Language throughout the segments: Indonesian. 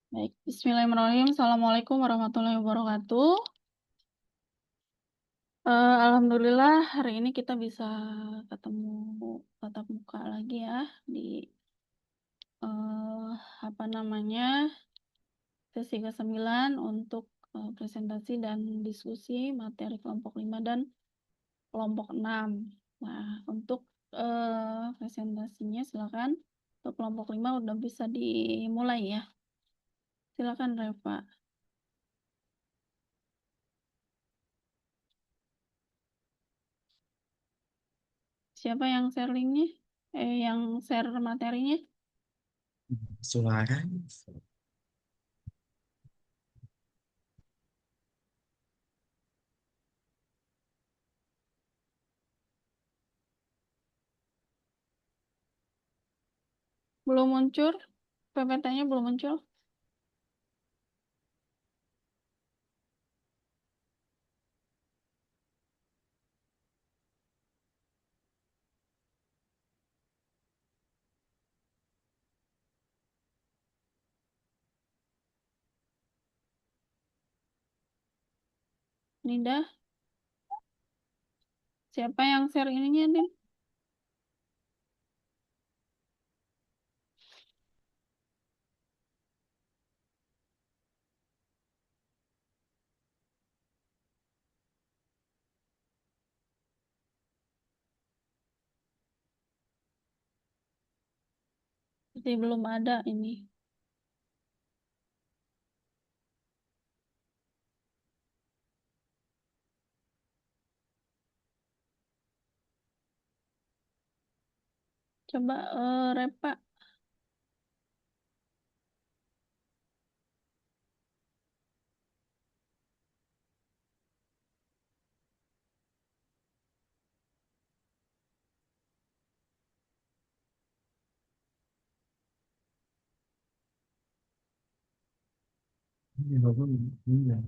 Baik, Bismillahirrahmanirrahim. Assalamualaikum warahmatullahi wabarakatuh. Alhamdulillah hari ini kita bisa ketemu tatap muka lagi ya di eh, apa namanya sesi ke-9 untuk presentasi dan diskusi materi kelompok 5 dan kelompok 6. Nah, untuk presentasinya silakan. Untuk kelompok 5 udah bisa dimulai ya. Silakan Reva. Siapa yang share linknya? Yang share materinya? Suara. Belum muncul? PPT-nya belum muncul? Nida, siapa yang share ininya, Din? Jadi belum ada ini. Coba Repa. Iya.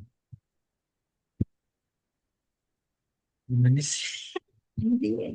Gimana sih? Iya.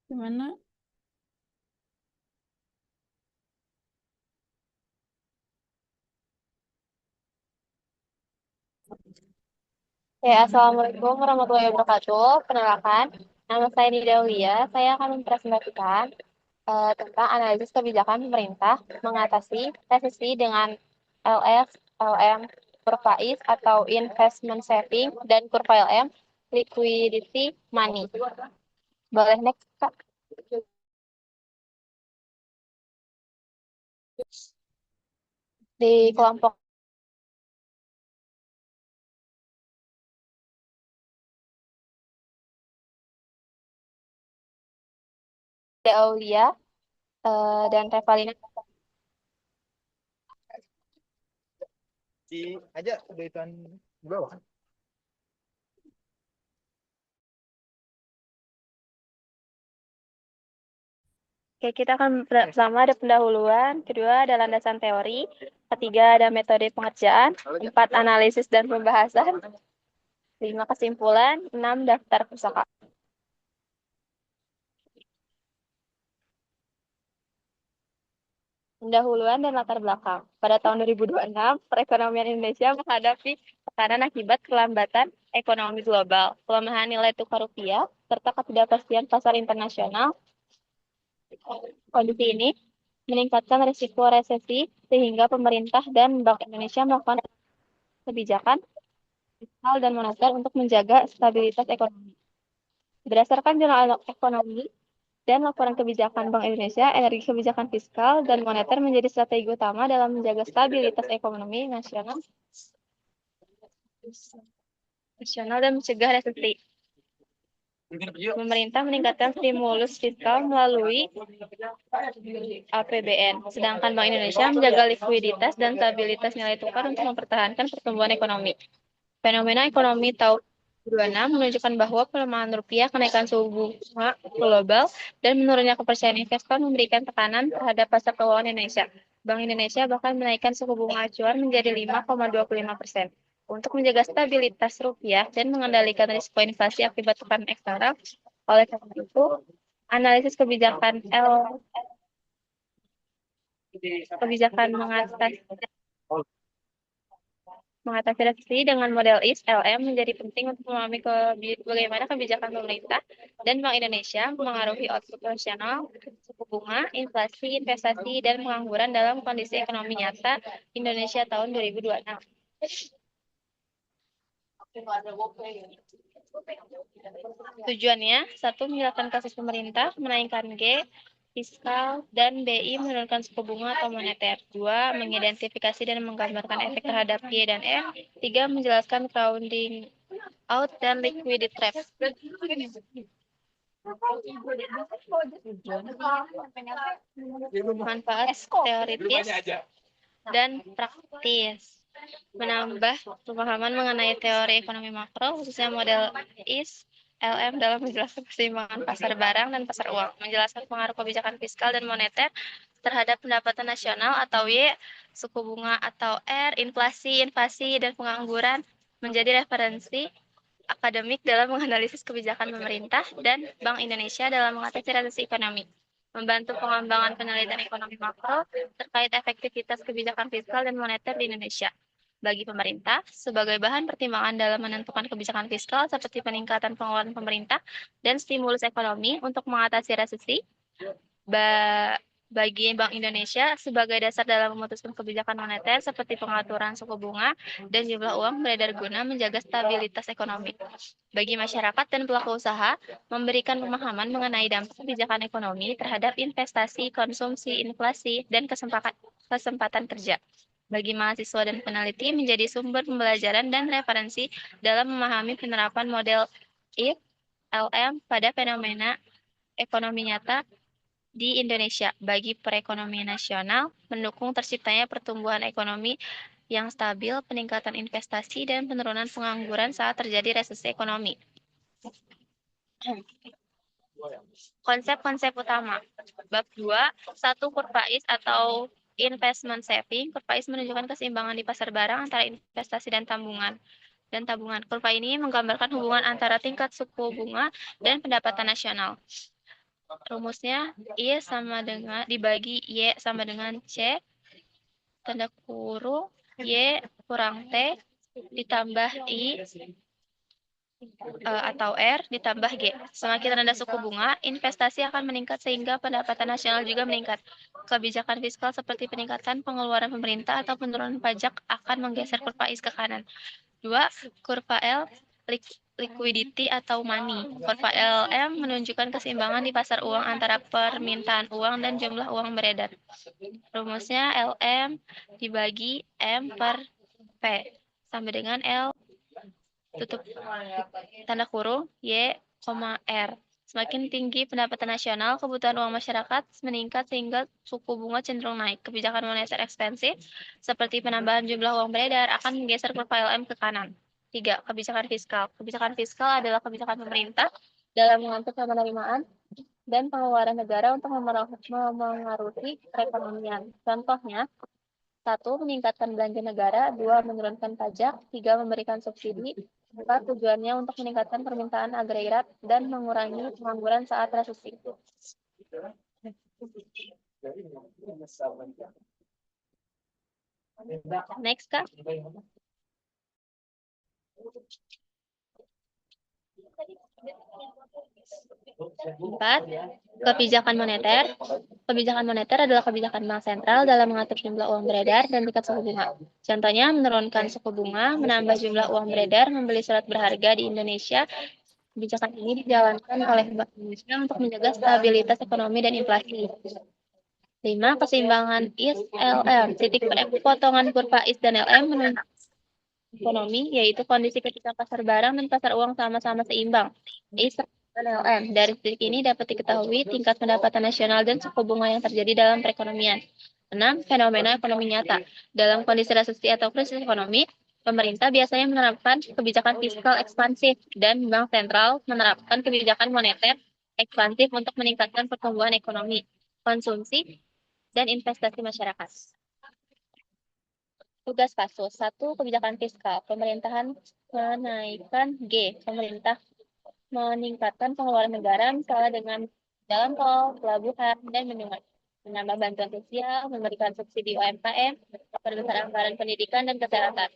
Gimana? Ya, Assalamualaikum warahmatullahi wabarakatuh. Perkenalkan, nama saya Nida Aulia. Saya akan mempresentasikan tentang analisis kebijakan pemerintah mengatasi resesi dengan LF, LM, kurva IS atau Investment Saving, dan kurva LM, Liquidity Money. Boleh next, Kak? Di kelompok Nida Aulia dan Revalina. Si aja udah ituan di bawah. Oke, kita akan pertama ada pendahuluan, kedua ada landasan teori, ketiga ada metode pengerjaan, empat analisis dan pembahasan, lima kesimpulan, enam daftar pusaka. Pendahuluan dan latar belakang. Pada tahun 2026, perekonomian Indonesia menghadapi tekanan akibat kelambatan ekonomi global, pelemahan nilai tukar rupiah, serta ketidakpastian pasar internasional. Kondisi ini meningkatkan risiko resesi sehingga pemerintah dan Bank Indonesia melakukan kebijakan fiskal dan moneter untuk menjaga stabilitas ekonomi. Berdasarkan jurnal ekonomi dan laporan kebijakan Bank Indonesia, energi kebijakan fiskal dan moneter menjadi strategi utama dalam menjaga stabilitas ekonomi nasional dan mencegah resesi. Pemerintah meningkatkan stimulus fiskal melalui APBN, sedangkan Bank Indonesia menjaga likuiditas dan stabilitas nilai tukar untuk mempertahankan pertumbuhan ekonomi. Fenomena ekonomi tahun 2026 menunjukkan bahwa pelemahan rupiah, kenaikan suku bunga global, dan menurunnya kepercayaan investor memberikan tekanan terhadap pasar keuangan Indonesia. Bank Indonesia bahkan menaikkan suku bunga acuan menjadi 5,25%. Untuk menjaga stabilitas rupiah dan mengendalikan risiko inflasi akibat tekanan eksternal. Oleh karena itu, analisis kebijakan mengatasi resesi dengan model IS LM menjadi penting untuk memahami bagaimana kebijakan pemerintah dan Bank Indonesia mengaruhi output nasional, suku bunga, inflasi, investasi, dan pengangguran dalam kondisi ekonomi nyata Indonesia tahun 2026. Tujuannya, 1. Menjelaskan kasus pemerintah, menaikkan G, fiskal, dan BI menurunkan suku bunga atau moneter. 2. Mengidentifikasi dan menggambarkan efek terhadap Y dan M. 3. Menjelaskan crowding out dan liquidity trap. Manfaat teoritis dan praktis. Menambah pemahaman mengenai teori ekonomi makro, khususnya model IS LM dalam menjelaskan keseimbangan pasar barang dan pasar uang, menjelaskan pengaruh kebijakan fiskal dan moneter terhadap pendapatan nasional atau Y, suku bunga atau R, inflasi, dan pengangguran menjadi referensi akademik dalam menganalisis kebijakan pemerintah dan Bank Indonesia dalam mengatasi resesi ekonomi. Membantu pengembangan penelitian ekonomi makro terkait efektivitas kebijakan fiskal dan moneter di Indonesia. Bagi pemerintah, sebagai bahan pertimbangan dalam menentukan kebijakan fiskal seperti peningkatan pengeluaran pemerintah dan stimulus ekonomi untuk mengatasi resesi, bagi Bank Indonesia sebagai dasar dalam memutuskan kebijakan moneter seperti pengaturan suku bunga dan jumlah uang beredar guna menjaga stabilitas ekonomi. Bagi masyarakat dan pelaku usaha, memberikan pemahaman mengenai dampak kebijakan ekonomi terhadap investasi, konsumsi, inflasi, dan kesempatan kerja. Bagi mahasiswa dan peneliti menjadi sumber pembelajaran dan referensi dalam memahami penerapan model IF LM pada fenomena ekonomi nyata di Indonesia bagi perekonomian nasional, mendukung terciptanya pertumbuhan ekonomi yang stabil, peningkatan investasi, dan penurunan pengangguran saat terjadi resesi ekonomi. Konsep-konsep utama. Bab 2, 1. Kurva IS atau investment saving. Kurva IS menunjukkan keseimbangan di pasar barang antara investasi dan tabungan. Kurva ini menggambarkan hubungan antara tingkat suku bunga dan pendapatan nasional. Rumusnya Y sama dengan dibagi Y sama dengan C tanda kurung Y kurang T ditambah I atau R ditambah G. Semakin rendah suku bunga, investasi akan meningkat sehingga pendapatan nasional juga meningkat. Kebijakan fiskal seperti peningkatan pengeluaran pemerintah atau penurunan pajak akan menggeser kurva IS ke kanan. 2. Kurva L liquidity atau money. Kurva LM menunjukkan keseimbangan di pasar uang antara permintaan uang dan jumlah uang beredar. Rumusnya LM dibagi M per P sama dengan L tutup tanda kurung Y, R. Semakin tinggi pendapatan nasional, kebutuhan uang masyarakat meningkat sehingga suku bunga cenderung naik. Kebijakan moneter ekspansif seperti penambahan jumlah uang beredar akan menggeser kurva LM ke kanan. 3. Kebijakan fiskal. Kebijakan fiskal adalah kebijakan pemerintah dalam mengatur penerimaan dan pengeluaran negara untuk memengaruhi perekonomian. Contohnya, 1. Meningkatkan belanja negara, 2. Menurunkan pajak, 3. Memberikan subsidi, 4. Tujuannya untuk meningkatkan permintaan agregat dan mengurangi pengangguran saat resesi. Next, Kak. Empat, kebijakan moneter. Kebijakan moneter adalah kebijakan bank sentral dalam mengatur jumlah uang beredar dan tingkat suku bunga. Contohnya, menurunkan suku bunga, menambah jumlah uang beredar, membeli surat berharga di Indonesia. Kebijakan ini dijalankan oleh Bank Indonesia untuk menjaga stabilitas ekonomi dan inflasi. 5. Keseimbangan IS LM. Titik potongan kurva IS dan LM menunjukkan ekonomi, yaitu kondisi ketika pasar barang dan pasar uang sama-sama seimbang. IS dan LM. Dari titik ini dapat diketahui tingkat pendapatan nasional dan suku bunga yang terjadi dalam perekonomian. 6. Fenomena ekonomi nyata. Dalam kondisi resesi atau krisis ekonomi, pemerintah biasanya menerapkan kebijakan fiskal ekspansif dan bank sentral menerapkan kebijakan moneter ekspansif untuk meningkatkan pertumbuhan ekonomi, konsumsi, dan investasi masyarakat. Tugas kasus 1. Kebijakan fiskal. Pemerintahan menaikkan Pemerintah meningkatkan pengeluaran negara misalnya dengan jalan tol, pelabuhan, dan bendungan. Menambah bantuan sosial, memberikan subsidi UMKM, perbesar anggaran pendidikan dan kesehatan.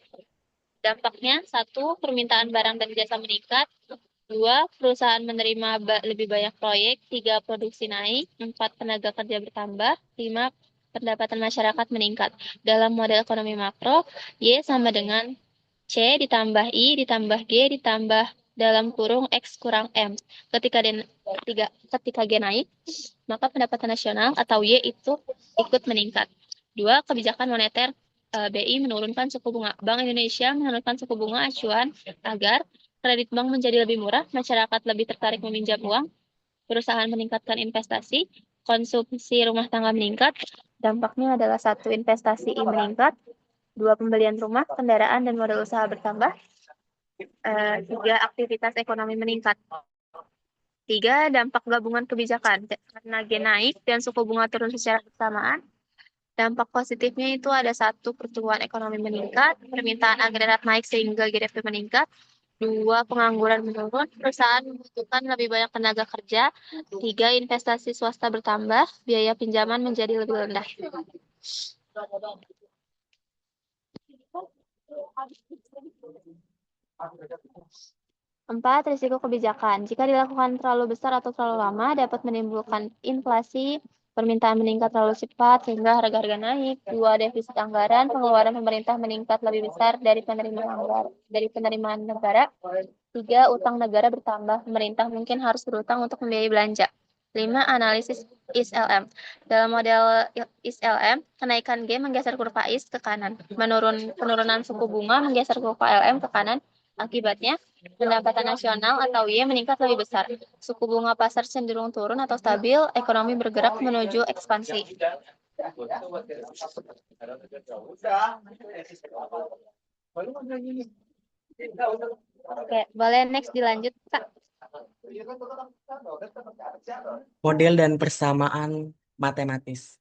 Dampaknya 1. Permintaan barang dan jasa meningkat. 2. Perusahaan menerima lebih banyak proyek. 3. Produksi naik. 4. Tenaga kerja bertambah. 5. Pendapatan masyarakat meningkat. Dalam model ekonomi makro, Y sama dengan C ditambah I ditambah G ditambah dalam kurung X kurang M. Ketika G naik, maka pendapatan nasional atau Y itu ikut meningkat. 2. Kebijakan moneter. BI menurunkan suku bunga. Bank Indonesia menurunkan suku bunga acuan agar kredit bank menjadi lebih murah, masyarakat lebih tertarik meminjam uang, perusahaan meningkatkan investasi, konsumsi rumah tangga meningkat. Dampaknya adalah 1. Investasi meningkat, 2. Pembelian rumah, kendaraan, dan modal usaha bertambah. 3. Aktivitas ekonomi meningkat. 3. Dampak gabungan kebijakan. Karena G naik dan suku bunga turun secara bersamaan, dampak positifnya itu ada 1. Pertumbuhan ekonomi meningkat, permintaan agregat naik sehingga GDP meningkat. 2. Pengangguran menurun, perusahaan membutuhkan lebih banyak tenaga kerja. 3. Investasi swasta bertambah, biaya pinjaman menjadi lebih rendah. 4. Risiko kebijakan. Jika dilakukan terlalu besar atau terlalu lama, dapat menimbulkan inflasi, permintaan meningkat terlalu cepat sehingga harga-harga naik. 2. Defisit anggaran, pengeluaran pemerintah meningkat lebih besar dari penerimaan negara. 3. Utang negara bertambah, pemerintah mungkin harus berutang untuk membiayai belanja. 5. Analisis IS-LM. Dalam model IS-LM, kenaikan G menggeser kurva IS ke kanan. Penurunan suku bunga menggeser kurva LM ke kanan. Akibatnya, pendapatan nasional atau Y meningkat lebih besar. Suku bunga pasar cenderung turun atau stabil, ekonomi bergerak menuju ekspansi. Oke, boleh next dilanjut, Kak. Model dan persamaan matematis.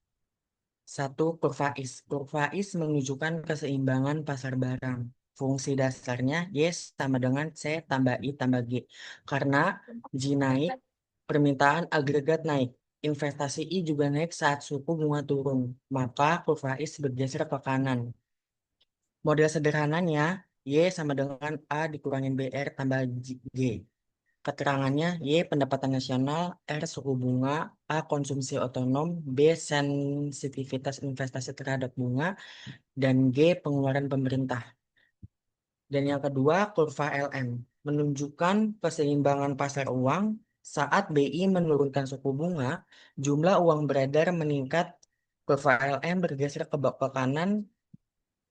1. Kurva IS. Kurva IS menunjukkan keseimbangan pasar barang. Fungsi dasarnya Y sama dengan C tambah I tambah G. Karena G naik, permintaan agregat naik. Investasi I juga naik saat suku bunga turun. Maka kurva IS bergeser ke kanan. Model sederhananya, Y sama dengan A dikurangin BR tambah G. Keterangannya, Y pendapatan nasional, R suku bunga, A konsumsi otonom, B sensitivitas investasi terhadap bunga, dan G pengeluaran pemerintah. Dan yang kedua, kurva LM menunjukkan keseimbangan pasar uang saat BI menurunkan suku bunga, jumlah uang beredar meningkat, kurva LM bergeser ke kanan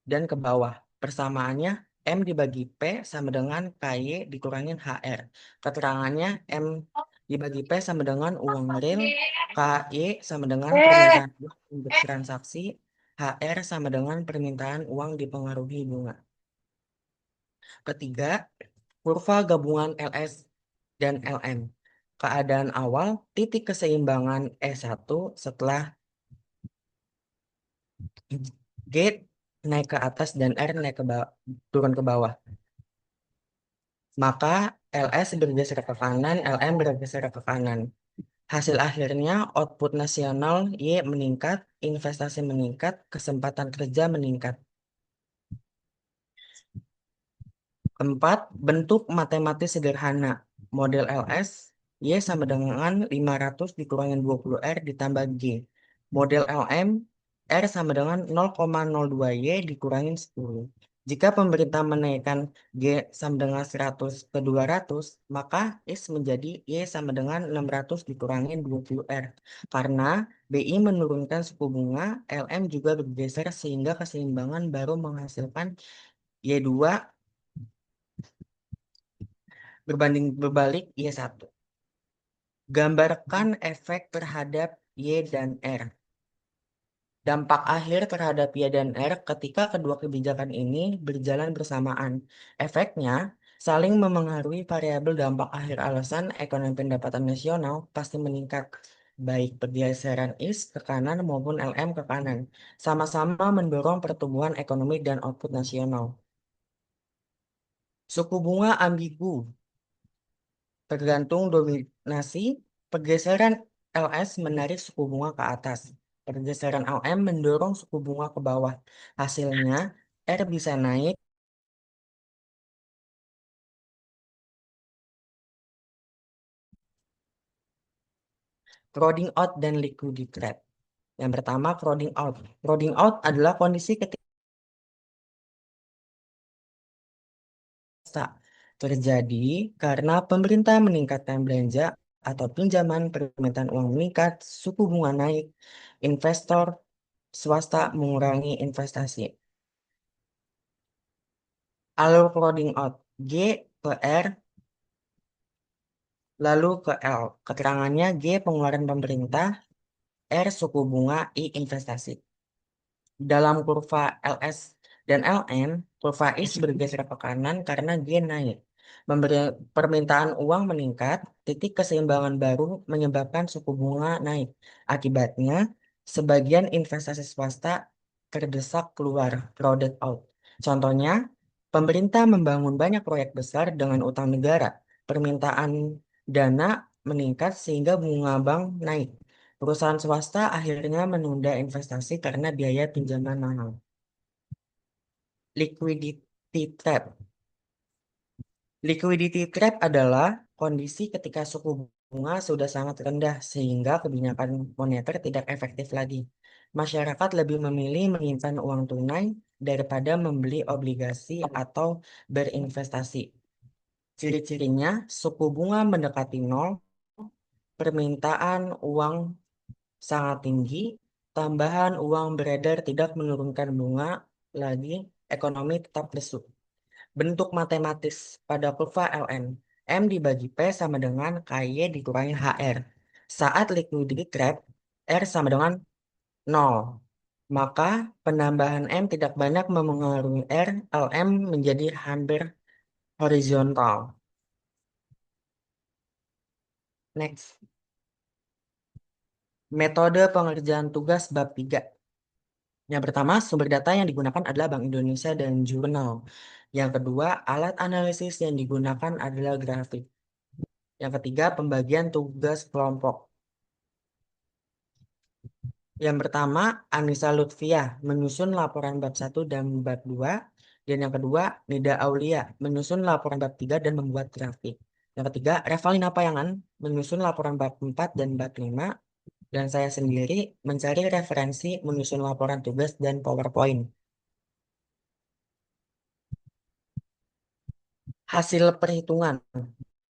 dan ke bawah. Persamaannya M dibagi P sama dengan KY dikurangin HR. Keterangannya M dibagi P sama dengan uang real, KY sama dengan permintaan uang untuk transaksi, HR sama dengan permintaan uang dipengaruhi bunga. Ketiga, kurva gabungan LS dan LM. Keadaan awal, titik keseimbangan E1 setelah G naik ke atas dan R naik ke bawah, turun ke bawah. Maka LS bergeser ke kanan, LM bergeser ke kanan. Hasil akhirnya output nasional Y meningkat, investasi meningkat, kesempatan kerja meningkat. 4. Bentuk matematis sederhana. model LS, Y sama dengan 500 dikurangin 20R ditambah G. Model LM, R sama dengan 0,02 Y dikurangin 10. Jika pemerintah menaikkan G sama dengan 100 ke 200, maka Is menjadi Y sama dengan 600 dikurangin 20R. Karena BI menurunkan suku bunga, LM juga bergeser sehingga keseimbangan baru menghasilkan Y2 berbalik Y1. Gambarkan efek terhadap Y dan R. Dampak akhir terhadap Y dan R ketika kedua kebijakan ini berjalan bersamaan. Efeknya saling memengaruhi variabel dampak akhir alasan ekonomi pendapatan nasional pasti meningkat, baik pergeseran IS ke kanan maupun LM ke kanan, sama-sama mendorong pertumbuhan ekonomi dan output nasional. Suku bunga ambigu tergantung dominasi, pergeseran LS menarik suku bunga ke atas. Pergeseran LM mendorong suku bunga ke bawah. Hasilnya, R bisa naik, crowding out, dan liquidity trap. Yang pertama, crowding out. Crowding out adalah kondisi ketika terjadi karena pemerintah meningkatkan belanja atau pinjaman, permintaan uang meningkat, suku bunga naik, investor swasta mengurangi investasi. Alur crowding out, G ke R, lalu ke L. Keterangannya G pengeluaran pemerintah, R suku bunga, I investasi. Dalam kurva LS dan LN, kurva IS bergeser ke kanan karena G naik. Permintaan uang meningkat, titik keseimbangan baru menyebabkan suku bunga naik. Akibatnya, sebagian investasi swasta terdesak keluar, crowded out. Contohnya, pemerintah membangun banyak proyek besar dengan utang negara. Permintaan dana meningkat sehingga bunga bank naik. Perusahaan swasta akhirnya menunda investasi karena biaya pinjaman mahal. Liquidity trap. Liquidity trap adalah kondisi ketika suku bunga sudah sangat rendah sehingga kebijakan moneter tidak efektif lagi. Masyarakat lebih memilih menyimpan uang tunai daripada membeli obligasi atau berinvestasi. Ciri-cirinya, suku bunga mendekati nol, permintaan uang sangat tinggi, tambahan uang beredar tidak menurunkan bunga lagi, ekonomi tetap lesu. Bentuk matematis pada kurva LN, M dibagi P sama dengan KY dikurangi HR. Saat liquidity trap, R sama dengan 0. Maka penambahan M tidak banyak memengaruhi R, LM menjadi hampir horizontal. Next. Metode pengerjaan tugas bab 3. Yang pertama, sumber data yang digunakan adalah Bank Indonesia dan jurnal. Yang kedua, alat analisis yang digunakan adalah grafik. Yang ketiga, pembagian tugas kelompok. Yang pertama, Anissa Lutfiah menyusun laporan bab 1 dan bab 2. Dan yang kedua, Nida Aulia menyusun laporan bab 3 dan membuat grafik. Yang ketiga, Revalina Payangan menyusun laporan bab 4 dan bab 5. Dan saya sendiri mencari referensi menyusun laporan tugas dan PowerPoint. Hasil perhitungan.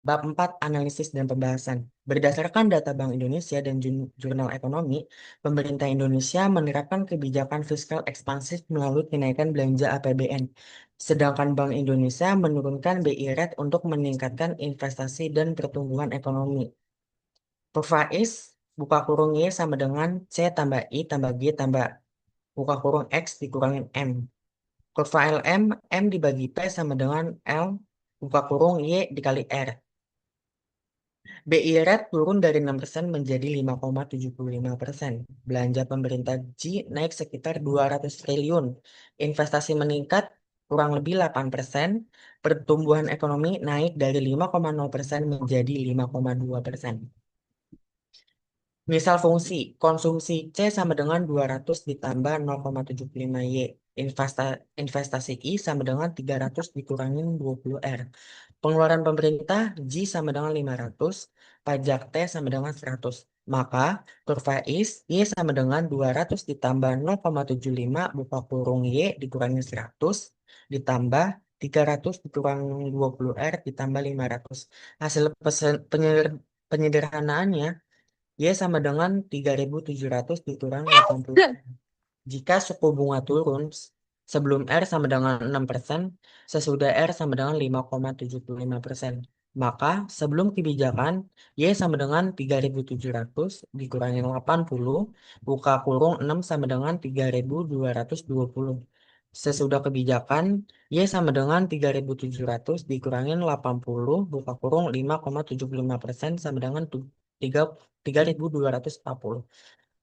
Bab 4, analisis dan pembahasan. Berdasarkan data Bank Indonesia dan Jurnal Ekonomi, pemerintah Indonesia menerapkan kebijakan fiskal ekspansif melalui kenaikan belanja APBN. Sedangkan Bank Indonesia menurunkan BI rate untuk meningkatkan investasi dan pertumbuhan ekonomi. Kurva IS, buka kurung Y sama dengan C tambah I tambah G tambah buka kurung X dikurangin M. Kurva LM, M dibagi P sama dengan L, buka kurung Y dikali R. BI rate turun dari 6% menjadi 5,75%. Belanja pemerintah G naik sekitar 200 triliun. Investasi meningkat kurang lebih 8%. Pertumbuhan ekonomi naik dari 5,0% menjadi 5,2%. Misal fungsi konsumsi C sama dengan 200 ditambah 0,75 Y. Investasi I sama dengan 300 dikurangin 20 R. Pengeluaran pemerintah J sama dengan 500, pajak T sama dengan 100. Maka kurva IS Y sama dengan 200 ditambah 0,75 buka kurung Y dikurangi 100 ditambah 300 dikurang 20 R ditambah 500. Hasil penyederhanaannya Y sama dengan 3.700 dikurang 80. Jika suku bunga turun sebelum R sama dengan 6%, sesudah R sama dengan 5,75%. Maka sebelum kebijakan, Y sama dengan 3.700 dikurangi 80, buka kurung 6 sama dengan 3.220. Sesudah kebijakan, Y sama dengan 3.700 dikurangi 80, buka kurung 5,75% sama dengan 3.240.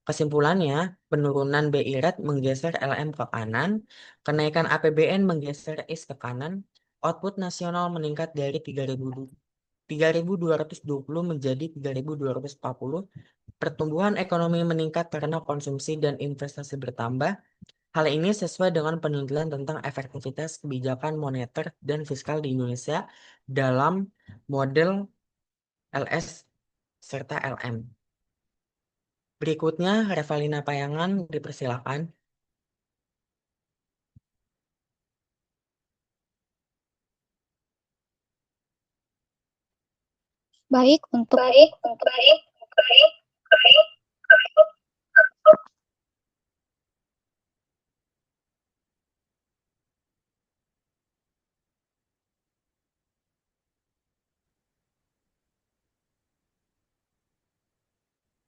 Kesimpulannya, penurunan BI rate menggeser LM ke kanan, kenaikan APBN menggeser IS ke kanan, output nasional meningkat dari 3.220 menjadi 3.240, pertumbuhan ekonomi meningkat karena konsumsi dan investasi bertambah. Hal ini sesuai dengan penelitian tentang efektivitas kebijakan moneter dan fiskal di Indonesia dalam model LS serta LM. Berikutnya, Revalina Payangan dipersilakan.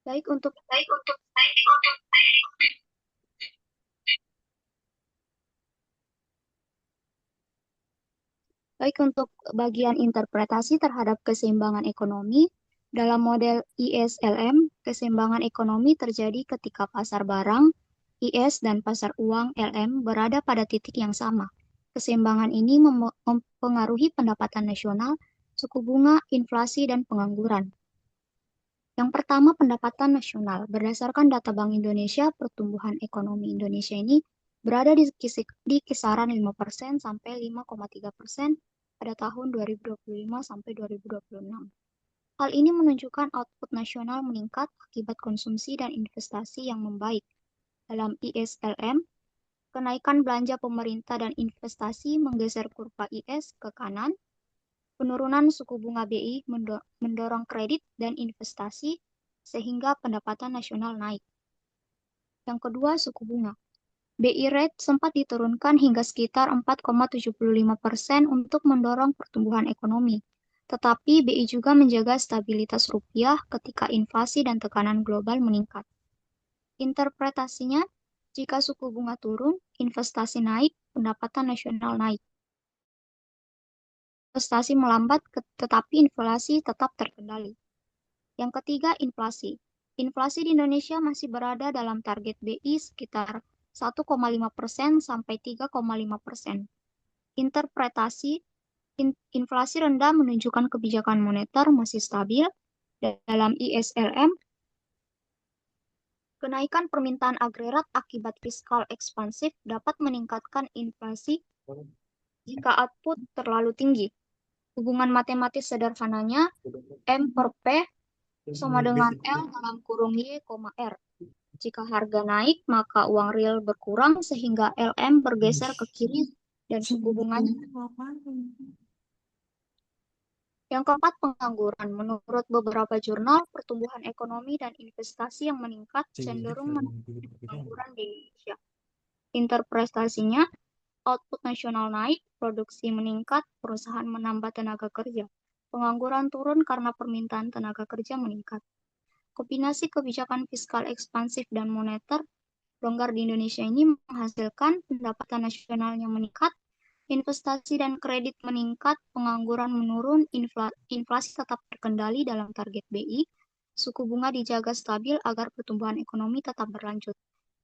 Baik untuk baik untuk bagian interpretasi terhadap keseimbangan ekonomi dalam model ISLM, keseimbangan ekonomi terjadi ketika pasar barang IS dan pasar uang LM berada pada titik yang sama. Keseimbangan ini mempengaruhi pendapatan nasional, suku bunga, inflasi, dan pengangguran. Yang pertama, pendapatan nasional. Berdasarkan data Bank Indonesia, pertumbuhan ekonomi Indonesia ini berada di kisaran 5% sampai 5,3% pada tahun 2025 sampai 2026. Hal ini menunjukkan output nasional meningkat akibat konsumsi dan investasi yang membaik. Dalam ISLM, kenaikan belanja pemerintah dan investasi menggeser kurva IS ke kanan. Penurunan suku bunga BI mendorong kredit dan investasi sehingga pendapatan nasional naik. Yang kedua, suku bunga. BI rate sempat diturunkan hingga sekitar 4,75% untuk mendorong pertumbuhan ekonomi. Tetapi BI juga menjaga stabilitas rupiah ketika inflasi dan tekanan global meningkat. Interpretasinya, jika suku bunga turun, investasi naik, pendapatan nasional naik. Investasi melambat, tetapi inflasi tetap terkendali. Yang ketiga, inflasi. Inflasi di Indonesia masih berada dalam target BI sekitar 1,5% sampai 3,5%. Interpretasi, inflasi rendah menunjukkan kebijakan moneter masih stabil. Dalam ISLM, kenaikan permintaan agregat akibat fiskal ekspansif dapat meningkatkan inflasi jika output terlalu tinggi. Hubungan matematis sederhananya, M per P sama dengan L dalam kurung Y, R. Jika harga naik, maka uang real berkurang sehingga LM bergeser ke kiri dan suku bunganya. Yang keempat, pengangguran. Menurut beberapa jurnal, pertumbuhan ekonomi dan investasi yang meningkat cenderung menurunkan pengangguran di Indonesia. Interpretasinya, output nasional naik, produksi meningkat, perusahaan menambah tenaga kerja. Pengangguran turun karena permintaan tenaga kerja meningkat. Kombinasi kebijakan fiskal ekspansif dan moneter longgar di Indonesia ini menghasilkan pendapatan nasionalnya meningkat, investasi dan kredit meningkat, pengangguran menurun, inflasi tetap terkendali dalam target BI, suku bunga dijaga stabil agar pertumbuhan ekonomi tetap berlanjut.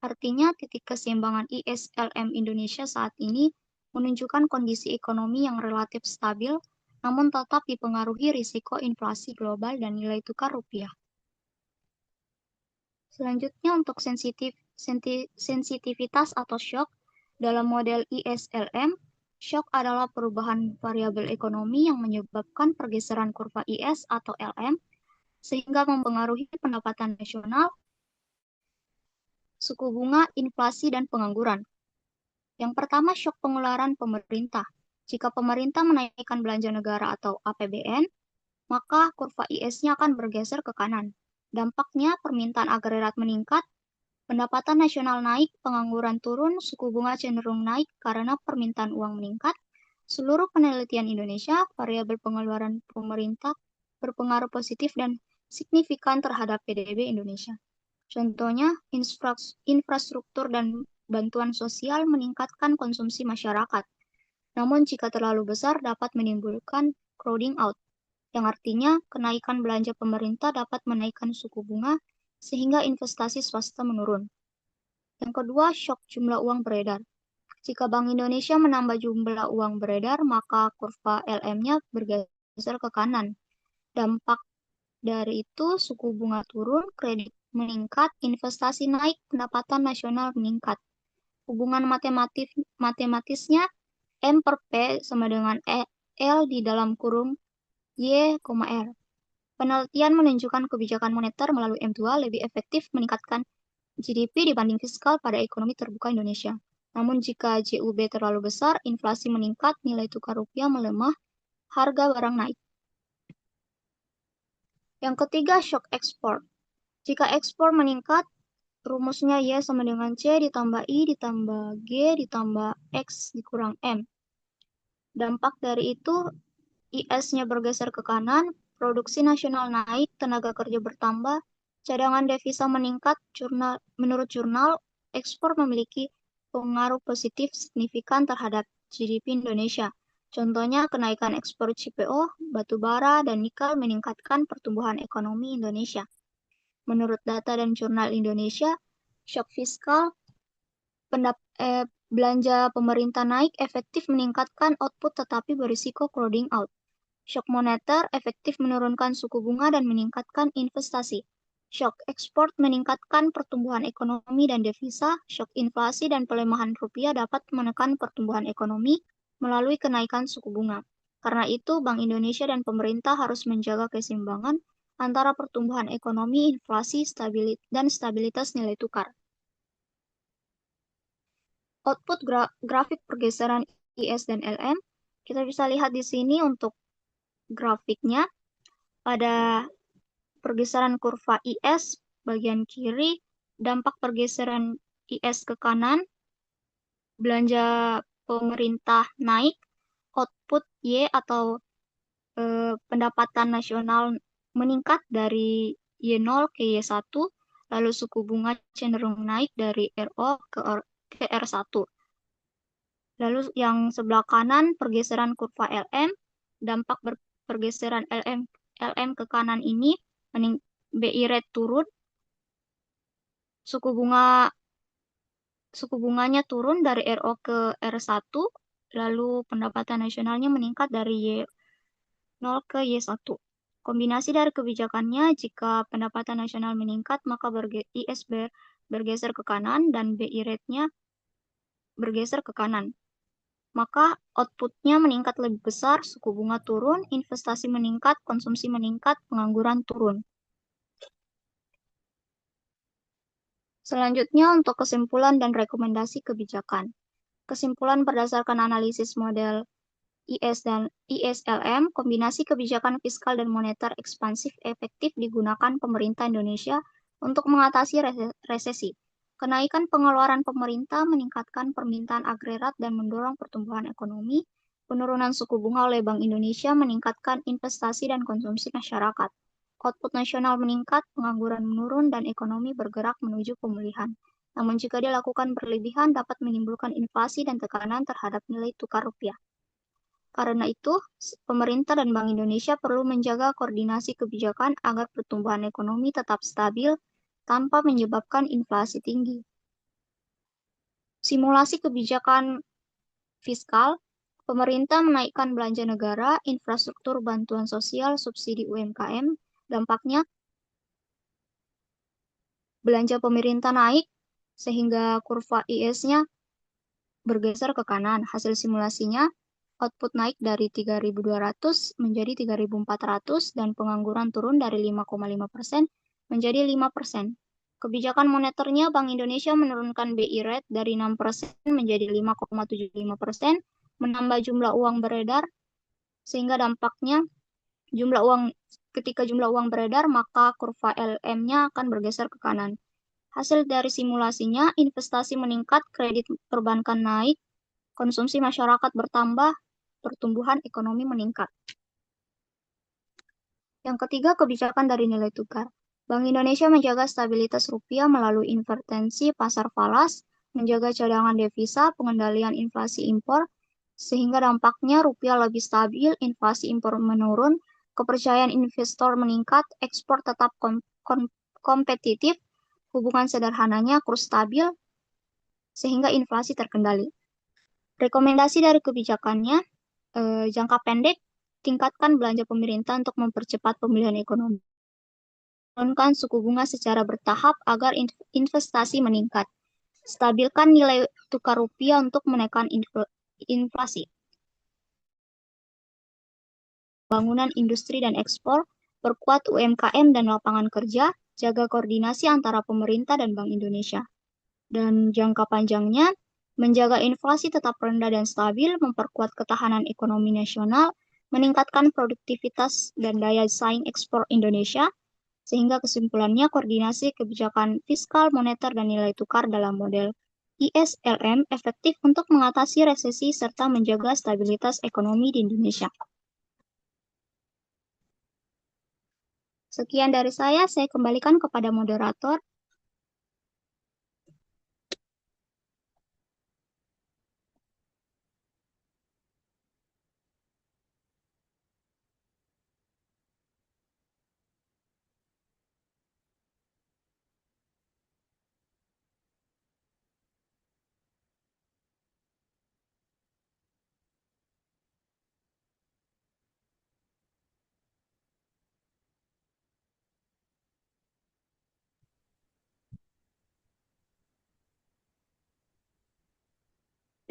Artinya, titik keseimbangan ISLM Indonesia saat ini menunjukkan kondisi ekonomi yang relatif stabil, namun tetap dipengaruhi risiko inflasi global dan nilai tukar rupiah. Selanjutnya untuk sensitivitas atau shock dalam model ISLM, shock adalah perubahan variabel ekonomi yang menyebabkan pergeseran kurva IS atau LM sehingga mempengaruhi pendapatan nasional, suku bunga, inflasi, dan pengangguran. Yang pertama, shock pengeluaran pemerintah. Jika pemerintah menaikkan belanja negara atau APBN, maka kurva IS-nya akan bergeser ke kanan. Dampaknya permintaan agregat meningkat, pendapatan nasional naik, pengangguran turun, suku bunga cenderung naik karena permintaan uang meningkat. Seluruh penelitian Indonesia, variabel pengeluaran pemerintah berpengaruh positif dan signifikan terhadap PDB Indonesia. Contohnya, infrastruktur dan bantuan sosial meningkatkan konsumsi masyarakat. Namun jika terlalu besar dapat menimbulkan crowding out, yang artinya kenaikan belanja pemerintah dapat menaikkan suku bunga sehingga investasi swasta menurun. Yang kedua, shock jumlah uang beredar. Jika Bank Indonesia menambah jumlah uang beredar, maka kurva LM-nya bergeser ke kanan. Dampak dari itu, suku bunga turun, kredit meningkat, investasi naik, pendapatan nasional meningkat. Hubungan matematisnya M per P sama dengan L di dalam kurung Y, R. Penelitian menunjukkan kebijakan moneter melalui M2 lebih efektif meningkatkan GDP dibanding fiskal pada ekonomi terbuka Indonesia. Namun jika JUB terlalu besar, inflasi meningkat, nilai tukar rupiah melemah, harga barang naik. Yang ketiga, shock ekspor. Jika ekspor meningkat, rumusnya Y sama dengan C ditambah I ditambah G ditambah X dikurang M. Dampak dari itu, IS-nya bergeser ke kanan, produksi nasional naik, tenaga kerja bertambah, cadangan devisa meningkat. Menurut jurnal, ekspor memiliki pengaruh positif signifikan terhadap GDP Indonesia. Contohnya, kenaikan ekspor CPO, batu bara, dan nikel meningkatkan pertumbuhan ekonomi Indonesia. Menurut data dan jurnal Indonesia, shock fiskal, belanja pemerintah naik efektif meningkatkan output tetapi berisiko crowding out. Shock moneter efektif menurunkan suku bunga dan meningkatkan investasi. Shock ekspor meningkatkan pertumbuhan ekonomi dan devisa. Shock inflasi dan pelemahan rupiah dapat menekan pertumbuhan ekonomi melalui kenaikan suku bunga. Karena itu, Bank Indonesia dan pemerintah harus menjaga keseimbangan antara pertumbuhan ekonomi, inflasi, dan stabilitas nilai tukar. Output grafik pergeseran IS dan LM, kita bisa lihat di sini untuk grafiknya. Pada pergeseran kurva IS bagian kiri, dampak pergeseran IS ke kanan, belanja pemerintah naik, output Y atau pendapatan nasional meningkat dari Y0 ke Y1, lalu suku bunga cenderung naik dari RO ke R1. Lalu yang sebelah kanan pergeseran kurva LM, dampak pergeseran LM ke kanan ini, BI rate turun, suku bunganya turun dari RO ke R1, lalu pendapatan nasionalnya meningkat dari Y0 ke Y1. Kombinasi dari kebijakannya, jika pendapatan nasional meningkat, maka IS bergeser ke kanan dan BI rate-nya bergeser ke kanan. Maka output-nya meningkat lebih besar, suku bunga turun, investasi meningkat, konsumsi meningkat, pengangguran turun. Selanjutnya untuk kesimpulan dan rekomendasi kebijakan. Kesimpulan berdasarkan analisis model IS dan ISLM, kombinasi kebijakan fiskal dan moneter ekspansif efektif digunakan pemerintah Indonesia untuk mengatasi resesi. Kenaikan pengeluaran pemerintah meningkatkan permintaan agregat dan mendorong pertumbuhan ekonomi. Penurunan suku bunga oleh Bank Indonesia meningkatkan investasi dan konsumsi masyarakat. Output nasional meningkat, pengangguran menurun, dan ekonomi bergerak menuju pemulihan. Namun jika dilakukan berlebihan dapat menimbulkan inflasi dan tekanan terhadap nilai tukar rupiah. Karena itu, pemerintah dan Bank Indonesia perlu menjaga koordinasi kebijakan agar pertumbuhan ekonomi tetap stabil tanpa menyebabkan inflasi tinggi. Simulasi kebijakan fiskal, pemerintah menaikkan belanja negara, infrastruktur bantuan sosial, subsidi UMKM, dampaknya belanja pemerintah naik sehingga kurva IS-nya bergeser ke kanan. Hasil simulasinya, output naik dari 3.200 menjadi 3.400 dan pengangguran turun dari 5,5% menjadi 5%. Kebijakan moneternya, Bank Indonesia menurunkan BI rate dari 6% menjadi 5,75%, menambah jumlah uang beredar, sehingga dampaknya ketika jumlah uang beredar, maka kurva LM-nya akan bergeser ke kanan. Hasil dari simulasinya, investasi meningkat, kredit perbankan naik, konsumsi masyarakat bertambah, pertumbuhan ekonomi meningkat. Yang ketiga, kebijakan dari nilai tukar. Bank Indonesia menjaga stabilitas rupiah melalui intervensi pasar falas, menjaga cadangan devisa, pengendalian inflasi impor, sehingga dampaknya rupiah lebih stabil, inflasi impor menurun, kepercayaan investor meningkat, ekspor tetap kompetitif, hubungan sederhananya kurs stabil, sehingga inflasi terkendali. Rekomendasi dari kebijakannya, jangka pendek, tingkatkan belanja pemerintah untuk mempercepat pemulihan ekonomi. Turunkan suku bunga secara bertahap agar investasi meningkat. Stabilkan nilai tukar rupiah untuk menekan inflasi. Bangunan industri dan ekspor, perkuat UMKM dan lapangan kerja, jaga koordinasi antara pemerintah dan Bank Indonesia. Dan jangka panjangnya, menjaga inflasi tetap rendah dan stabil, memperkuat ketahanan ekonomi nasional, meningkatkan produktivitas dan daya saing ekspor Indonesia, sehingga kesimpulannya koordinasi kebijakan fiskal, moneter, dan nilai tukar dalam model ISLM efektif untuk mengatasi resesi serta menjaga stabilitas ekonomi di Indonesia. Sekian dari saya kembalikan kepada moderator.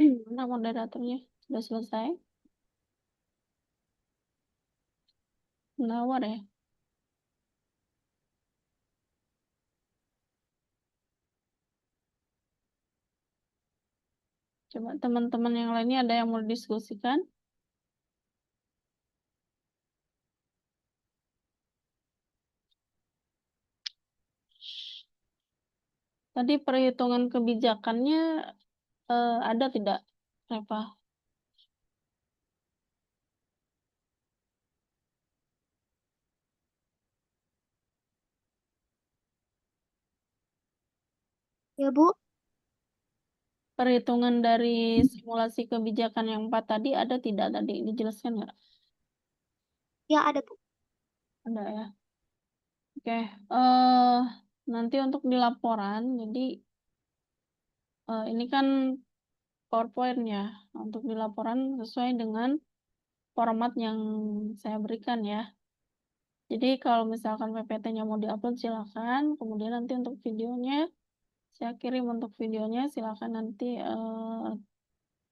Mana moderatornya? Sudah selesai? Menawar ya? Coba teman-teman yang lainnya ada yang mau diskusikan? Tadi perhitungan kebijakannya ada tidak, Reva? Ya, Bu. Perhitungan dari simulasi kebijakan yang 4 tadi ada tidak tadi? Dijelaskan nggak? Ya, ada, Bu. Ada ya. Oke. Nanti untuk di laporan, jadi ini kan PowerPoint ya. Untuk di laporan sesuai dengan format yang saya berikan ya. Jadi kalau misalkan PPT-nya mau diupload silakan. Kemudian nanti untuk videonya saya kirim untuk videonya, silakan nanti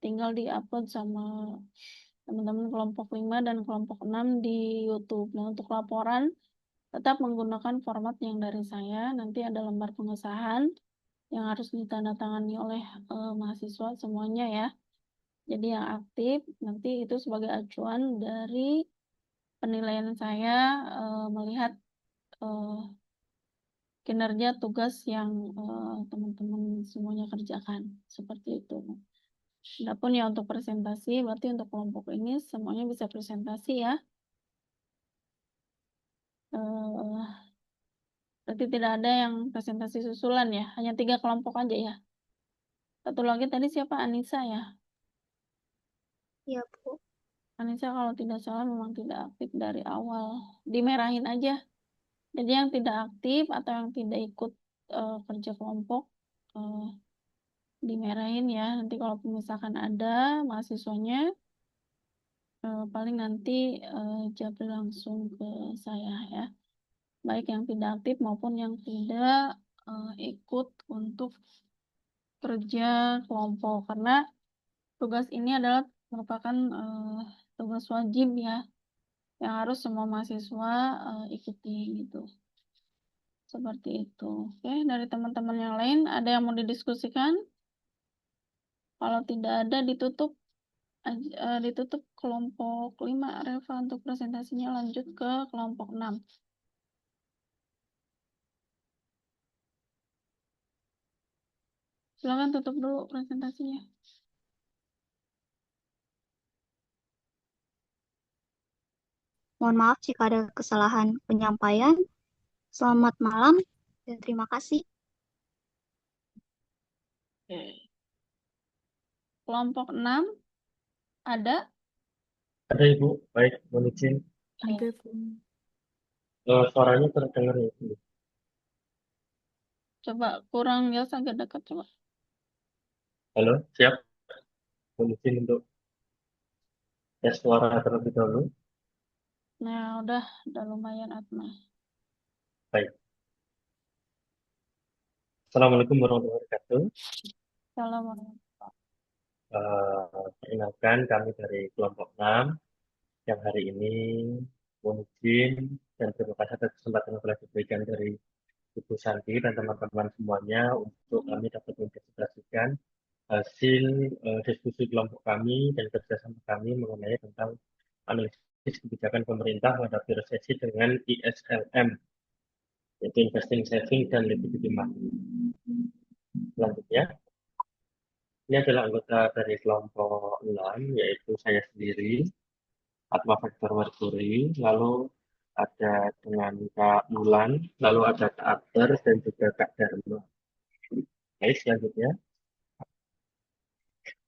tinggal diupload sama teman-teman kelompok 5 dan kelompok 6 di YouTube. Nah, untuk laporan tetap menggunakan format yang dari saya. Nanti ada lembar pengesahan yang harus ditandatangani oleh mahasiswa semuanya ya. Jadi yang aktif nanti itu sebagai acuan dari penilaian saya melihat kinerja tugas yang teman-teman semuanya kerjakan seperti itu. Adapun ya untuk presentasi, berarti untuk kelompok ini semuanya bisa presentasi ya. Berarti tidak ada yang presentasi susulan ya, hanya 3 kelompok aja ya. Satu lagi tadi siapa? Anissa ya. Ya, Bu. Anissa kalau tidak salah memang tidak aktif dari awal. Dimerahin aja. Jadi yang tidak aktif atau yang tidak ikut kerja kelompok dimerahin ya. Nanti kalau misalkan ada mahasiswanya paling nanti japri langsung ke saya ya. Baik yang tidak aktif maupun yang tidak ikut untuk kerja kelompok karena tugas ini adalah merupakan tugas wajib ya yang harus semua mahasiswa ikuti gitu. Seperti itu. Oke, dari teman-teman yang lain ada yang mau didiskusikan? Kalau tidak ada ditutup kelompok 5 Reva untuk presentasinya, lanjut ke kelompok 6. Silakan tutup dulu presentasinya. Mohon maaf jika ada kesalahan penyampaian. Selamat malam dan terima kasih. Oke. Kelompok 6 ada? Ada Ibu, baik, mohon izin. Ada. Suaranya terdengar ya Ibu. Coba kurang jelas, agak dekat coba. Halo, siap. Mohon izin untuk tes suara terlebih dahulu. Nah, udah lumayan Atma. Baik. Assalamualaikum warahmatullahi wabarakatuh. Assalamualaikum. Perkenalkan kami dari kelompok 6 yang hari ini mohon izin dan terima kasih atas kesempatan yang telah diberikan dari Ibu Santi dan teman-teman semuanya untuk kami dapat mempresentasikan hasil diskusi kelompok kami dan kerjasama kami mengenai tentang analisis kebijakan pemerintah menghadapi resesi dengan ISLM, yaitu Investing, Saving, dan Liquidity Market. Selanjutnya, ini adalah anggota dari kelompok 6, yaitu saya sendiri, Atma Victor Mercury, lalu ada dengan Kak Mulan, lalu ada Kak Akbar, dan juga Kak Dharma. Baik, selanjutnya.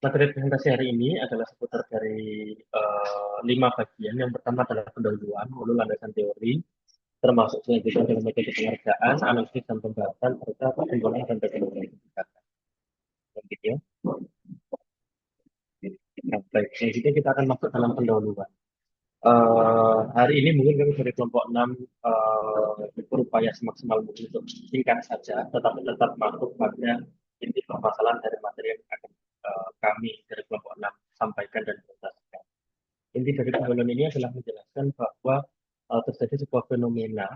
Materi presentasi hari ini adalah seputar dari 5 bagian. Yang pertama adalah pendahuluan, lalu landasan teori, termasuk selanjutnya dalam metode pengerjaan, analisis dan pembahasan, serta perkembangan dan teknologi kebijakan. Selanjutnya, nah, baik, selanjutnya kita akan masuk dalam pendahuluan. Hari ini mungkin kami dari kelompok 6 berupaya semaksimal mungkin untuk singkat saja, tetapi tetap masuk pada inti permasalahan dari materi yang akan kami dari kelompok 6 sampaikan dan presentasikan. Inti dari pendahuluan ini adalah menjelaskan bahwa terjadi sebuah fenomena,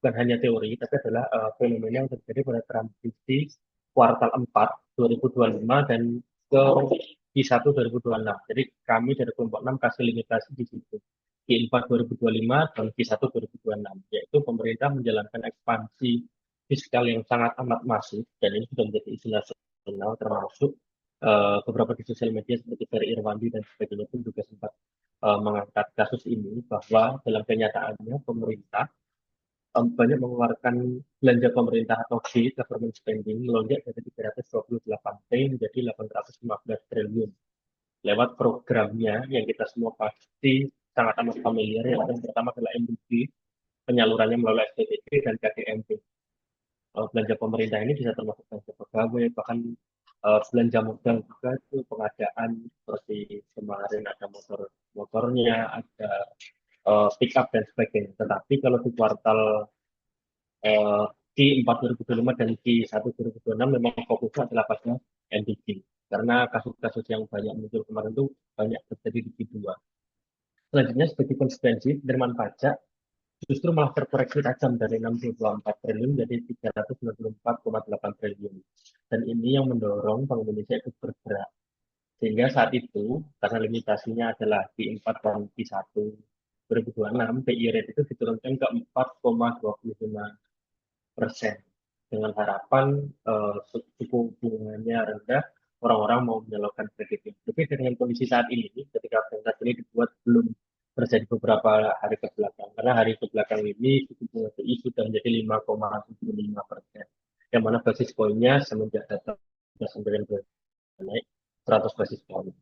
bukan hanya teori, tapi adalah fenomena yang terjadi pada transisi kuartal 4 2025 dan ke Q1 2026. Jadi kami dari kelompok 6 kasih limitasi di situ. Q4 2025 dan Q1 2026, yaitu pemerintah menjalankan ekspansi fiskal yang sangat amat masif, dan ini sudah menjadi isu nasional, termasuk beberapa di sosial media seperti Ferry Irwandi dan sebagainya pun juga sempat mengangkat kasus ini, bahwa dalam kenyataannya pemerintah banyak mengeluarkan belanja pemerintah atau government spending melonjak dari 328 T menjadi 815 triliun lewat programnya yang kita semua pasti sangat amat familiar. Yang pertama adalah MDB, penyalurannya melalui SPBD dan KDMP. Belanja pemerintah ini bisa termasuk belanja pegawai, bahkan belanja modal juga, itu pengadaan seperti kemarin ada motornya, ada pick up dan sebagainya. Tetapi kalau di kuartal Q4 2025 dan Q1 2026 memang fokusnya adalah pada NDG, karena kasus-kasus yang banyak muncul kemarin itu banyak terjadi di Q2. Selanjutnya, sebagai konsekuensi, penerimaan pajak justru malah terkoreksi tajam dari 64 triliun menjadi 394,8 triliun. Dan ini yang mendorong Bank Indonesia ikut bergerak. Sehingga saat itu, karena limitasinya adalah Q4 dan Q1 2026, BI rate itu diturunkan ke 4,25%. Dengan harapan suku bunganya rendah, orang-orang mau menyalurkan kredit. Tapi dengan kondisi saat ini, ketika presentasi ini dibuat, belum terjadi beberapa hari ke belakang. Karena hari ke belakang ini suku bunga BI sudah menjadi 5,75%. Yang mana basis poinnya semenjak data sampai naik 100 basis poin.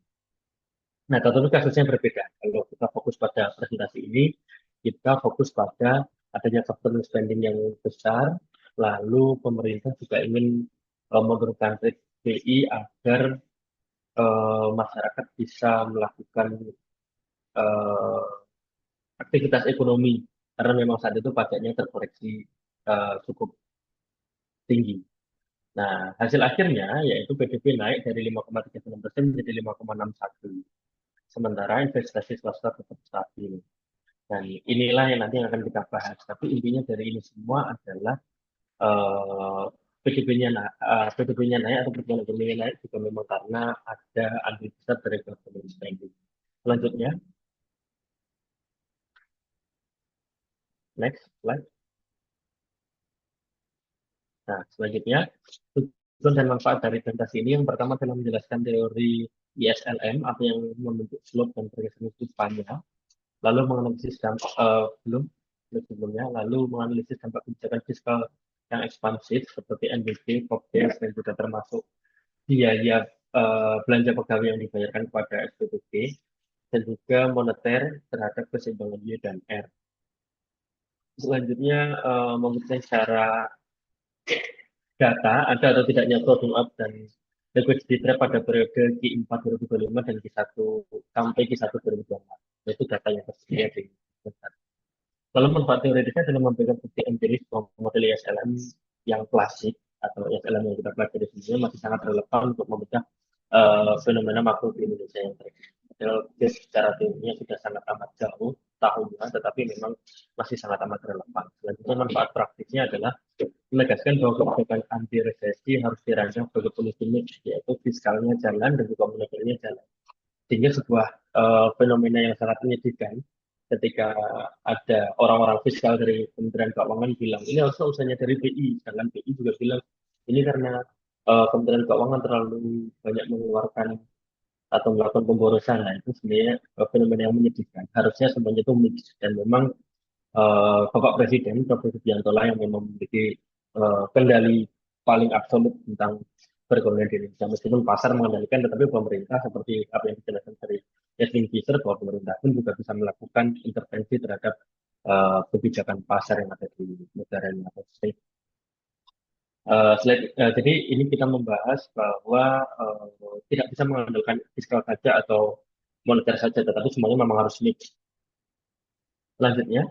Nah, tentu kasusnya berbeda. Kalau kita fokus pada presentasi ini, kita fokus pada adanya government spending yang besar, lalu pemerintah juga ingin menurunkan rate BI agar masyarakat bisa melakukan uh, aktivitas ekonomi, karena memang saat itu pajaknya terkoreksi cukup tinggi. Nah, hasil akhirnya yaitu PDB naik dari 5,39% menjadi 5,61. Sementara investasi swasta tetap stabil. Dan inilah yang nanti akan kita bahas. Tapi intinya dari ini semua adalah eh, PDB-nya naik atau pertumbuhan ekonominya naik juga memang karena ada andil besar dari government spending. Selanjutnya, next slide. Nah, selanjutnya, tujuan dan manfaat dari presentasi ini yang pertama adalah menjelaskan teori ISLM atau yang membentuk slope dan progression kurvanya, lalu menganalisis dampak sebelumnya, lalu menganalisis dampak kebijakan fiskal yang ekspansif seperti NBP, POPDES, dan juga termasuk biaya belanja pegawai yang dibayarkan kepada SPBD, dan juga moneter terhadap keseimbangan Y dan R. Selanjutnya, memberikan secara data ada atau tidaknya closing up dan liquidity trap pada periode Q4 2025 dan Q1 sampai Q1 2024. Itu data yang tersedia di website. Lalu manfaat teoretisnya adalah memberikan bukti empiris bahwa model ISLM yang klasik atau ISLM yang kita pelajari sebelumnya masih sangat relevan untuk memecah fenomena makro di Indonesia yang terjadi. Model secara teorinya sudah sangat amat jauh tahunnya, tetapi memang masih sangat amat relevan. Selanjutnya manfaat praktisnya adalah menegaskan bahwa kebijakan anti resesi harus dirancang sebagai policy mix, yaitu fiskalnya jalan dan juga moneternya jalan. Sehingga sebuah fenomena yang sangat menyedihkan ketika ada orang-orang fiskal dari Kementerian Keuangan bilang ini harusnya usahanya dari BI, sedangkan BI juga bilang ini karena Kementerian Keuangan terlalu banyak mengeluarkan atau melakukan pemborosan. Nah, itu sebenarnya fenomena yang menyedihkan. Harusnya semuanya itu mix dan memang Bapak Presiden, Prof. Subianto lah yang memang memiliki kendali paling absolut tentang perekonomian di Indonesia. Meskipun pasar mengendalikan, tetapi pemerintah seperti apa yang dijelaskan dari Yasmin Fisher, bahwa pemerintah pun juga bisa melakukan intervensi terhadap kebijakan pasar yang ada di negara yang ada. Jadi ini kita membahas bahwa tidak bisa mengandalkan fiskal saja atau moneter saja, tetapi semuanya memang harus mix. Selanjutnya,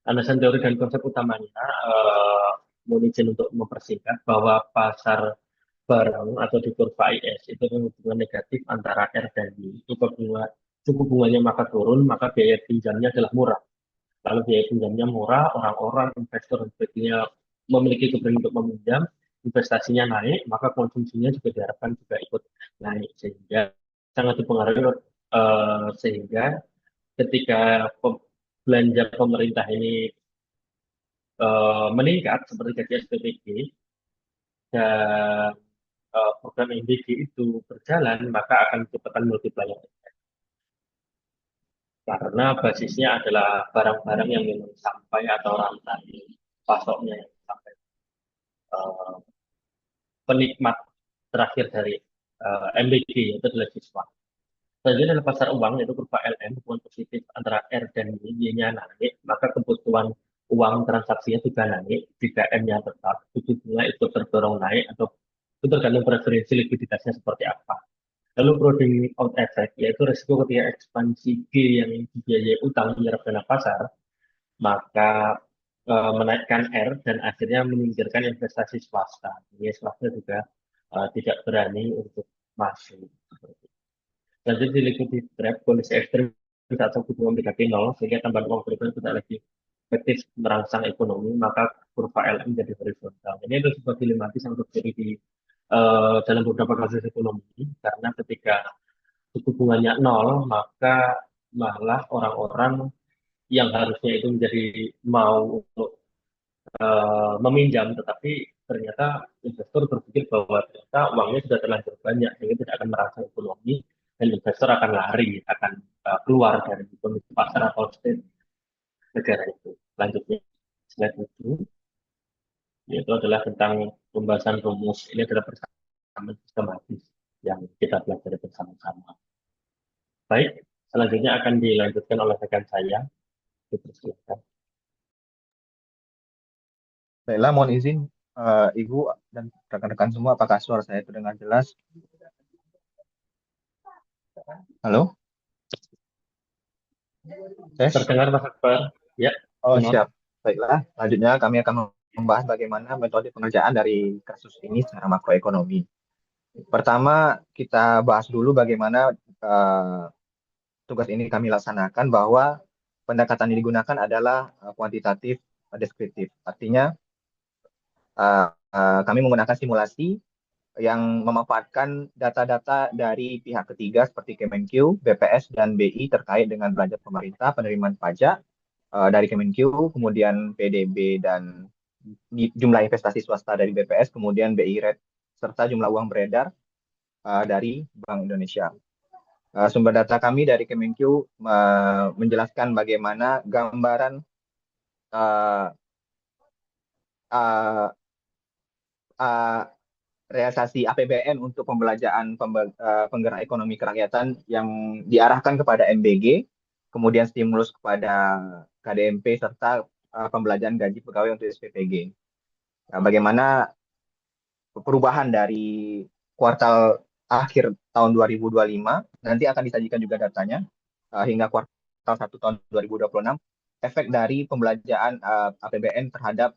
alasan teori dan konsep utamanya, mohon izin untuk mempersingkat bahwa pasar barang atau di kurva IS itu hubungan negatif antara R dan Y. Suku bunganya maka turun, maka biaya pinjamnya adalah murah. Kalau biaya pinjamnya murah, orang-orang, investor, dan sebagainya memiliki keberanian untuk meminjam, investasinya naik, maka konsumsinya juga diharapkan juga ikut naik. Sehingga sangat dipengaruhi, sehingga ketika belanja pemerintah ini meningkat seperti gaji SPPG dan program MBG itu berjalan, maka akan menciptakan multiplier karena basisnya adalah barang-barang yang memang sampai atau rantai pasoknya yang sampai uh, penikmat terakhir dari MBG yaitu adalah siswa. Selanjutnya adalah pasar uang yaitu kurva LM hubungan positif antara R dan Y-nya naik, maka kebutuhan uang transaksinya juga naik. Jika M-nya tetap, suku bunga itu terdorong naik atau itu tergantung preferensi likuiditasnya seperti apa. Lalu broadening out effect yaitu resiko ketika ekspansi G yang dibiayai utang menyerap dana pasar, maka menaikkan R dan akhirnya menyingkirkan investasi swasta. Jadi swasta juga tidak berani untuk masuk. Lanjut di liquidity trap, kondisi ekstrim saat suku bunga mendekati nol, sehingga tambahan uang pribadi tidak lagi efektif merangsang ekonomi, maka kurva LM menjadi horizontal. Ini adalah sebuah dilematis yang terjadi di dalam beberapa kasus ekonomi, karena ketika suku bunganya nol, maka malah orang-orang yang harusnya itu menjadi mau untuk meminjam, tetapi ternyata investor berpikir bahwa ternyata uangnya sudah terlanjur banyak, sehingga tidak akan merangsang ekonomi, dan investor akan lari, akan keluar dari kondisi pasar atau state negara itu. Lanjutnya, slide itu, yaitu adalah tentang pembahasan rumus. Ini adalah persamaan sistematis yang kita pelajari bersama-sama. Baik, selanjutnya akan dilanjutkan oleh rekan saya. Dipersilakan. Baiklah, mohon izin Ibu dan rekan-rekan semua, apakah suara saya terdengar jelas? Halo? Tes? Terdengar Mas Akbar? Ya. Oh, benar. siap. Baiklah, selanjutnya kami akan membahas bagaimana metode pengerjaan dari kasus ini secara makroekonomi. Pertama, kita bahas dulu bagaimana tugas ini kami laksanakan, bahwa pendekatan yang digunakan adalah kuantitatif deskriptif. Artinya, kami menggunakan simulasi yang memanfaatkan data-data dari pihak ketiga seperti Kemenq, BPS, dan BI terkait dengan belanja pemerintah, penerimaan pajak dari Kemenq, kemudian PDB dan jumlah investasi swasta dari BPS, kemudian BI rate, serta jumlah uang beredar dari Bank Indonesia. Sumber data kami dari Kemenq menjelaskan bagaimana gambaran uh, uh, uh, realisasi APBN untuk pembelanjaan penggerak ekonomi kerakyatan yang diarahkan kepada MBG, kemudian stimulus kepada KDMP, serta pembelanjaan gaji pegawai untuk SPPG. Nah, bagaimana perubahan dari kuartal akhir tahun 2025, nanti akan disajikan juga datanya hingga kuartal 1 tahun 2026, efek dari pembelanjaan APBN terhadap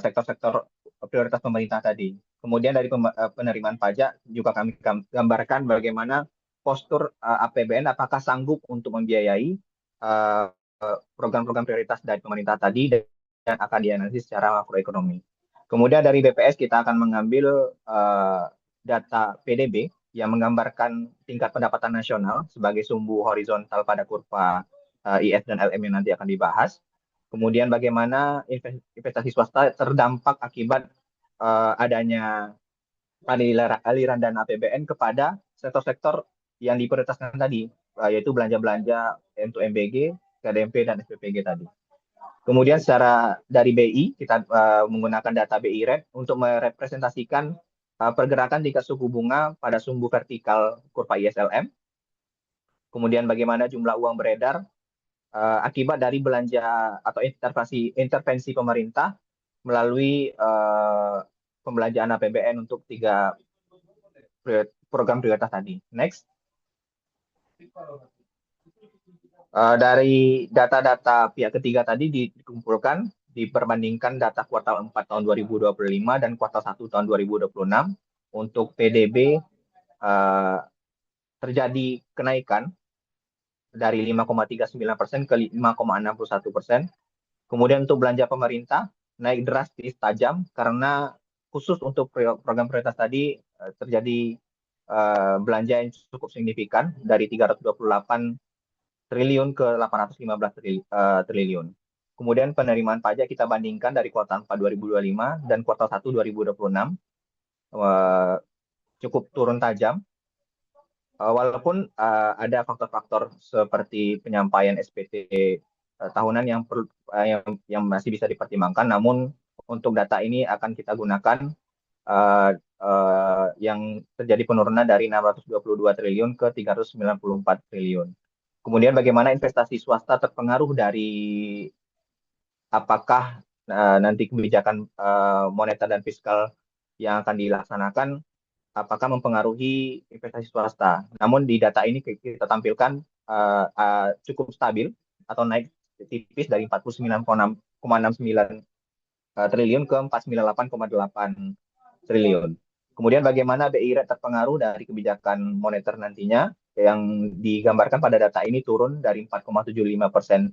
sektor-sektor prioritas pemerintah tadi. Kemudian dari penerimaan pajak juga kami gambarkan bagaimana postur APBN apakah sanggup untuk membiayai program-program prioritas dari pemerintah tadi, dan akan dianalisis secara makroekonomi. Kemudian dari BPS kita akan mengambil data PDB yang menggambarkan tingkat pendapatan nasional sebagai sumbu horizontal pada kurva IS dan LM yang nanti akan dibahas. Kemudian bagaimana investasi swasta terdampak akibat adanya aliran dana APBN kepada sektor-sektor yang diprioritaskan tadi, yaitu belanja-belanja untuk MBG, KDMP, dan SPPG tadi. Kemudian secara dari BI, kita menggunakan data BI rate untuk merepresentasikan pergerakan tingkat suku bunga pada sumbu vertikal kurva ISLM. Kemudian bagaimana jumlah uang beredar akibat dari belanja atau intervensi pemerintah melalui pembelanjaan APBN untuk 3 program prioritas tadi. Next. Dari data-data pihak ketiga tadi dikumpulkan, diperbandingkan data kuartal 4 tahun 2025 dan kuartal 1 tahun 2026. Untuk PDB terjadi kenaikan dari 5,39% ke 5,61%. Kemudian untuk belanja pemerintah naik drastis tajam karena khusus untuk program prioritas tadi terjadi belanja yang cukup signifikan dari 328 triliun ke 815 triliun. Kemudian penerimaan pajak kita bandingkan dari kuartal 4 2025 dan kuartal 1 2026 cukup turun tajam. Walaupun ada faktor-faktor seperti penyampaian SPT tahunan yang masih bisa dipertimbangkan, namun untuk data ini akan kita gunakan yang terjadi penurunan dari 622 triliun ke 394 triliun. Kemudian bagaimana investasi swasta terpengaruh dari apakah nanti kebijakan moneter dan fiskal yang akan dilaksanakan, apakah mempengaruhi investasi swasta. Namun di data ini kita tampilkan cukup stabil atau naik tipis dari 49,69 triliun ke 498,8 triliun. Kemudian bagaimana BI rate terpengaruh dari kebijakan moneter nantinya, yang digambarkan pada data ini turun dari 4,75%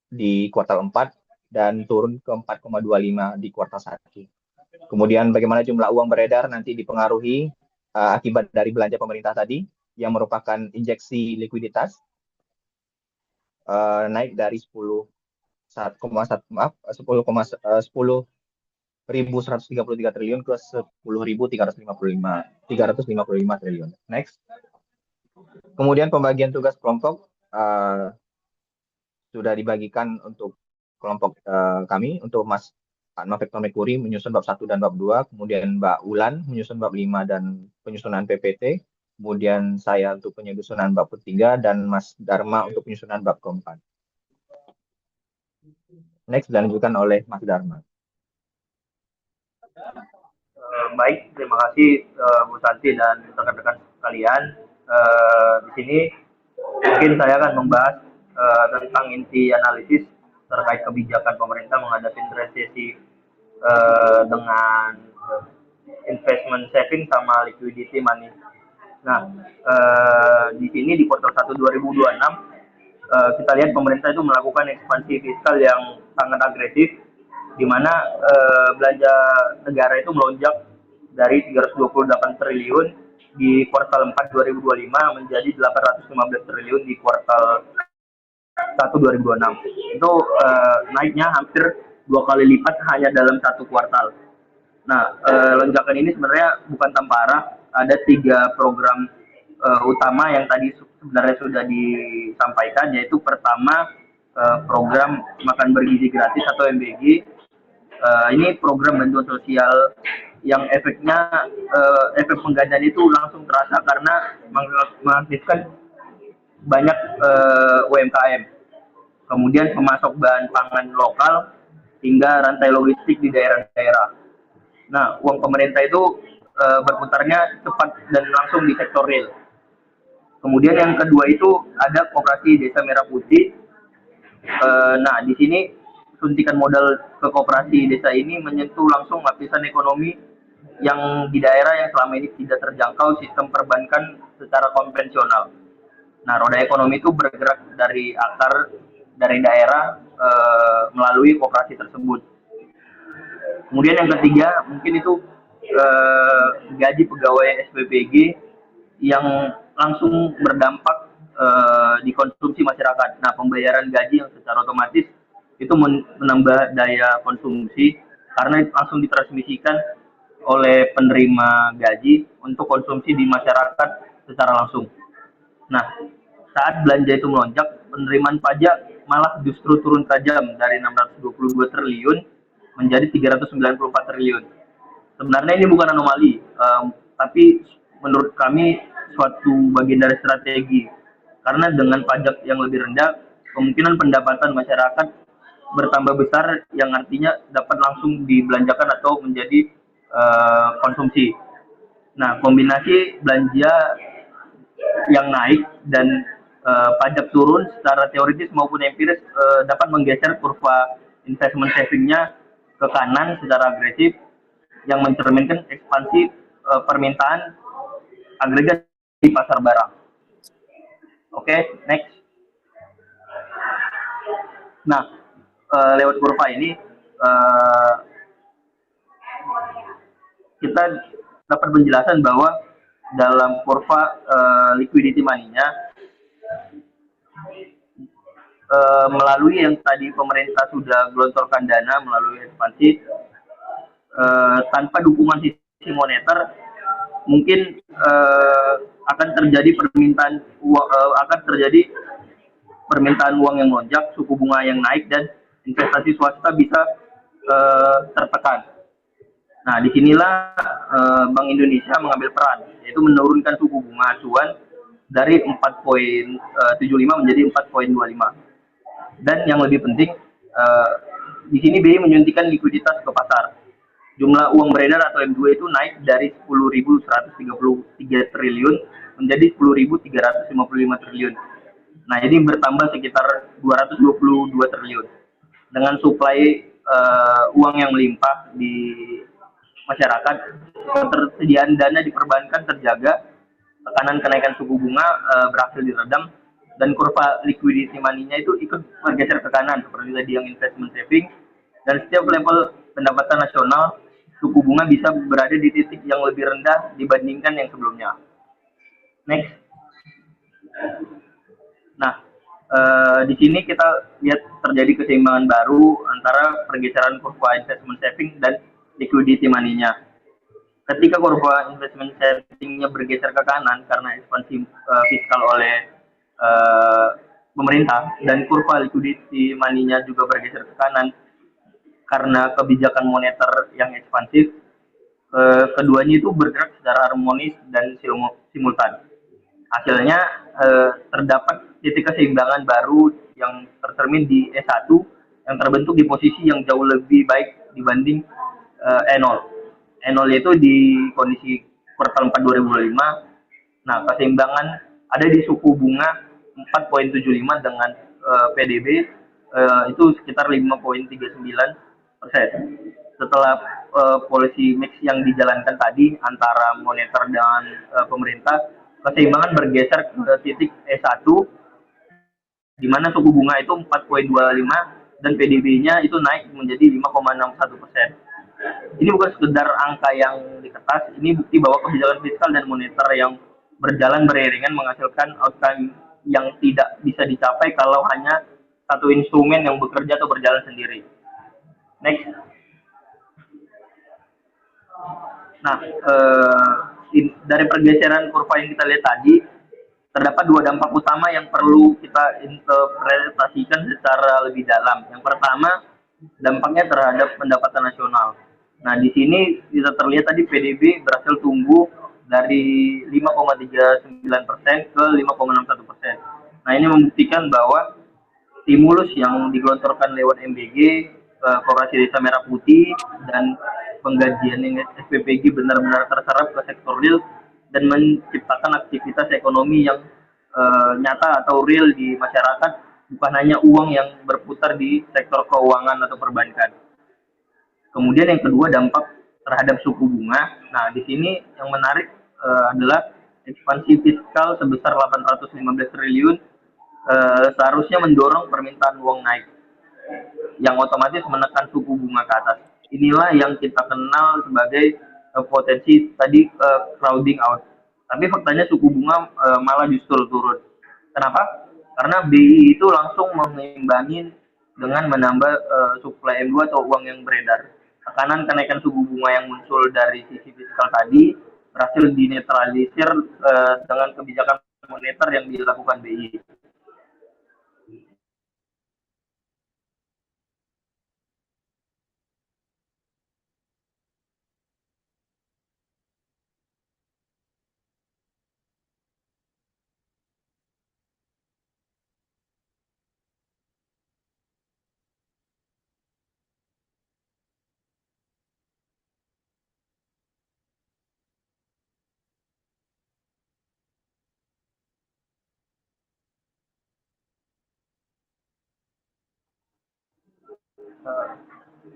di kuartal 4 dan turun ke 4,25 di kuartal 1. Kemudian bagaimana jumlah uang beredar nanti dipengaruhi akibat dari belanja pemerintah tadi yang merupakan injeksi likuiditas naik dari 10.133 triliun ke 10.355 triliun. Next. Kemudian pembagian tugas kelompok sudah dibagikan untuk kelompok kami. Untuk Mas Victor Mekuri menyusun bab 1 dan bab 2, kemudian Mbak Ulan menyusun bab 5 dan penyusunan PPT, kemudian saya untuk penyusunan bab ketiga, dan Mas Dharma untuk penyusunan bab keempat. Next, dilanjutkan oleh Mas Dharma. Baik, terima kasih Bu Santi dan rekan-rekan sekalian. Di sini mungkin saya akan membahas tentang inti analisis terkait kebijakan pemerintah menghadapi resesi dengan investment saving sama liquidity money. Nah, di sini di kuartal 1 2026 kita lihat pemerintah itu melakukan ekspansi fiskal yang sangat agresif, di mana belanja negara itu melonjak dari 328 triliun di kuartal 4 2025 menjadi 815 triliun di kuartal 1 2026. Itu naiknya hampir 2 kali lipat hanya dalam satu kuartal. Nah, lonjakan ini sebenarnya bukan tanpa arah. Ada 3 program utama yang tadi sebenarnya sudah disampaikan, yaitu pertama program makan bergizi gratis atau MBG. Ini program bantuan sosial yang efeknya efek penggandaan itu langsung terasa karena mengaktifkan banyak UMKM, kemudian pemasok bahan pangan lokal hingga rantai logistik di daerah-daerah. Nah, uang pemerintah itu berputarnya cepat dan langsung di sektor real. Kemudian yang kedua itu ada koperasi Desa Merah Putih. Nah, di sini suntikan modal ke koperasi desa ini menyentuh langsung lapisan ekonomi yang di daerah yang selama ini tidak terjangkau sistem perbankan secara konvensional. Nah, roda ekonomi itu bergerak dari akar dari daerah melalui koperasi tersebut. Kemudian yang ketiga mungkin itu gaji pegawai SPPG yang langsung berdampak di konsumsi masyarakat. Nah, pembayaran gaji yang secara otomatis itu menambah daya konsumsi karena langsung ditransmisikan oleh penerima gaji untuk konsumsi di masyarakat secara langsung. Nah, saat belanja itu melonjak, penerimaan pajak malah justru turun tajam dari 622 triliun menjadi 394 triliun. Sebenarnya ini bukan anomali, tapi menurut kami suatu bagian dari strategi. Karena dengan pajak yang lebih rendah, kemungkinan pendapatan masyarakat bertambah besar yang artinya dapat langsung dibelanjakan atau menjadi konsumsi. Nah, kombinasi belanja yang naik dan pajak turun secara teoritis maupun empiris dapat menggeser kurva investment savingnya ke kanan secara agresif yang mencerminkan ekspansi permintaan agregat di pasar barang. Oke, next. Nah, lewat kurva ini kita dapat penjelasan bahwa dalam kurva liquidity money-nya melalui yang tadi pemerintah sudah gelontorkan dana melalui ekspansi tanpa dukungan sisi moneter mungkin akan terjadi permintaan uang yang melonjak, suku bunga yang naik dan investasi swasta bisa tertekan. Nah, disinilah Bank Indonesia mengambil peran, yaitu menurunkan suku bunga acuan dari 4,75 menjadi 4,25. Dan yang lebih penting, di sini BI menyuntikkan likuiditas ke pasar. Jumlah uang beredar atau M2 itu naik dari 10.133 triliun menjadi 10.355 triliun. Nah, ini bertambah sekitar 222 triliun. Dengan suplai uang yang melimpah di masyarakat, ketersediaan dana di perbankan terjaga, tekanan kenaikan suku bunga berhasil diredam, dan kurva liquidity money-nya itu ikut bergeser ke kanan seperti tadi yang investment saving, dan setiap level pendapatan nasional suku bunga bisa berada di titik yang lebih rendah dibandingkan yang sebelumnya. Next. Nah, di sini kita lihat terjadi keseimbangan baru antara pergeseran kurva investment saving dan liquidity money-nya. Ketika kurva investment saving-nya bergeser ke kanan karena ekspansi fiskal oleh pemerintah dan kurva liquidity money-nya juga bergeser ke kanan karena kebijakan moneter yang ekspansif, keduanya itu bergerak secara harmonis dan simultan. Hasilnya terdapat titik keseimbangan baru yang tercermin di E1 yang terbentuk di posisi yang jauh lebih baik dibanding E0. E0 itu di kondisi kuartal 4 2025. Nah, keseimbangan ada di suku bunga 4,75 dengan PDB itu sekitar 5,39%. setelah policy mix yang dijalankan tadi antara moneter dan pemerintah, keseimbangan bergeser ke titik E1 di mana suku bunga itu 4,25 dan PDB-nya itu naik menjadi 5,61%. Ini bukan sekedar angka yang di kertas, ini bukti bahwa kebijakan fiskal dan moneter yang berjalan beriringan menghasilkan outcome yang tidak bisa dicapai kalau hanya satu instrumen yang bekerja atau berjalan sendiri. Next. Nah, dari pergeseran kurva yang kita lihat tadi, terdapat dua dampak utama yang perlu kita interpretasikan secara lebih dalam. Yang pertama, dampaknya terhadap pendapatan nasional. Nah, di sini bisa terlihat tadi PDB berhasil tumbuh dari 5,39% ke 5,61%. Nah, ini membuktikan bahwa stimulus yang digelontorkan lewat MBG, Koperasi Desa Merah Putih, dan penggajian SPPG benar-benar terserap ke sektor real dan menciptakan aktivitas ekonomi yang nyata atau real di masyarakat, bukan hanya uang yang berputar di sektor keuangan atau perbankan. Kemudian yang kedua, dampak terhadap suku bunga. Nah, di sini yang menarik adalah ekspansi fiskal sebesar 815 triliun seharusnya mendorong permintaan uang naik, yang otomatis menekan suku bunga ke atas. Inilah yang kita kenal sebagai potensi tadi crowding out. Tapi faktanya suku bunga malah justru turun. Kenapa? Karena BI itu langsung mengimbangi dengan menambah suplai M2 atau uang yang beredar. Tekanan kenaikan suku bunga yang muncul dari sisi fiskal tadi berhasil dinetralisir dengan kebijakan moneter yang dilakukan BI.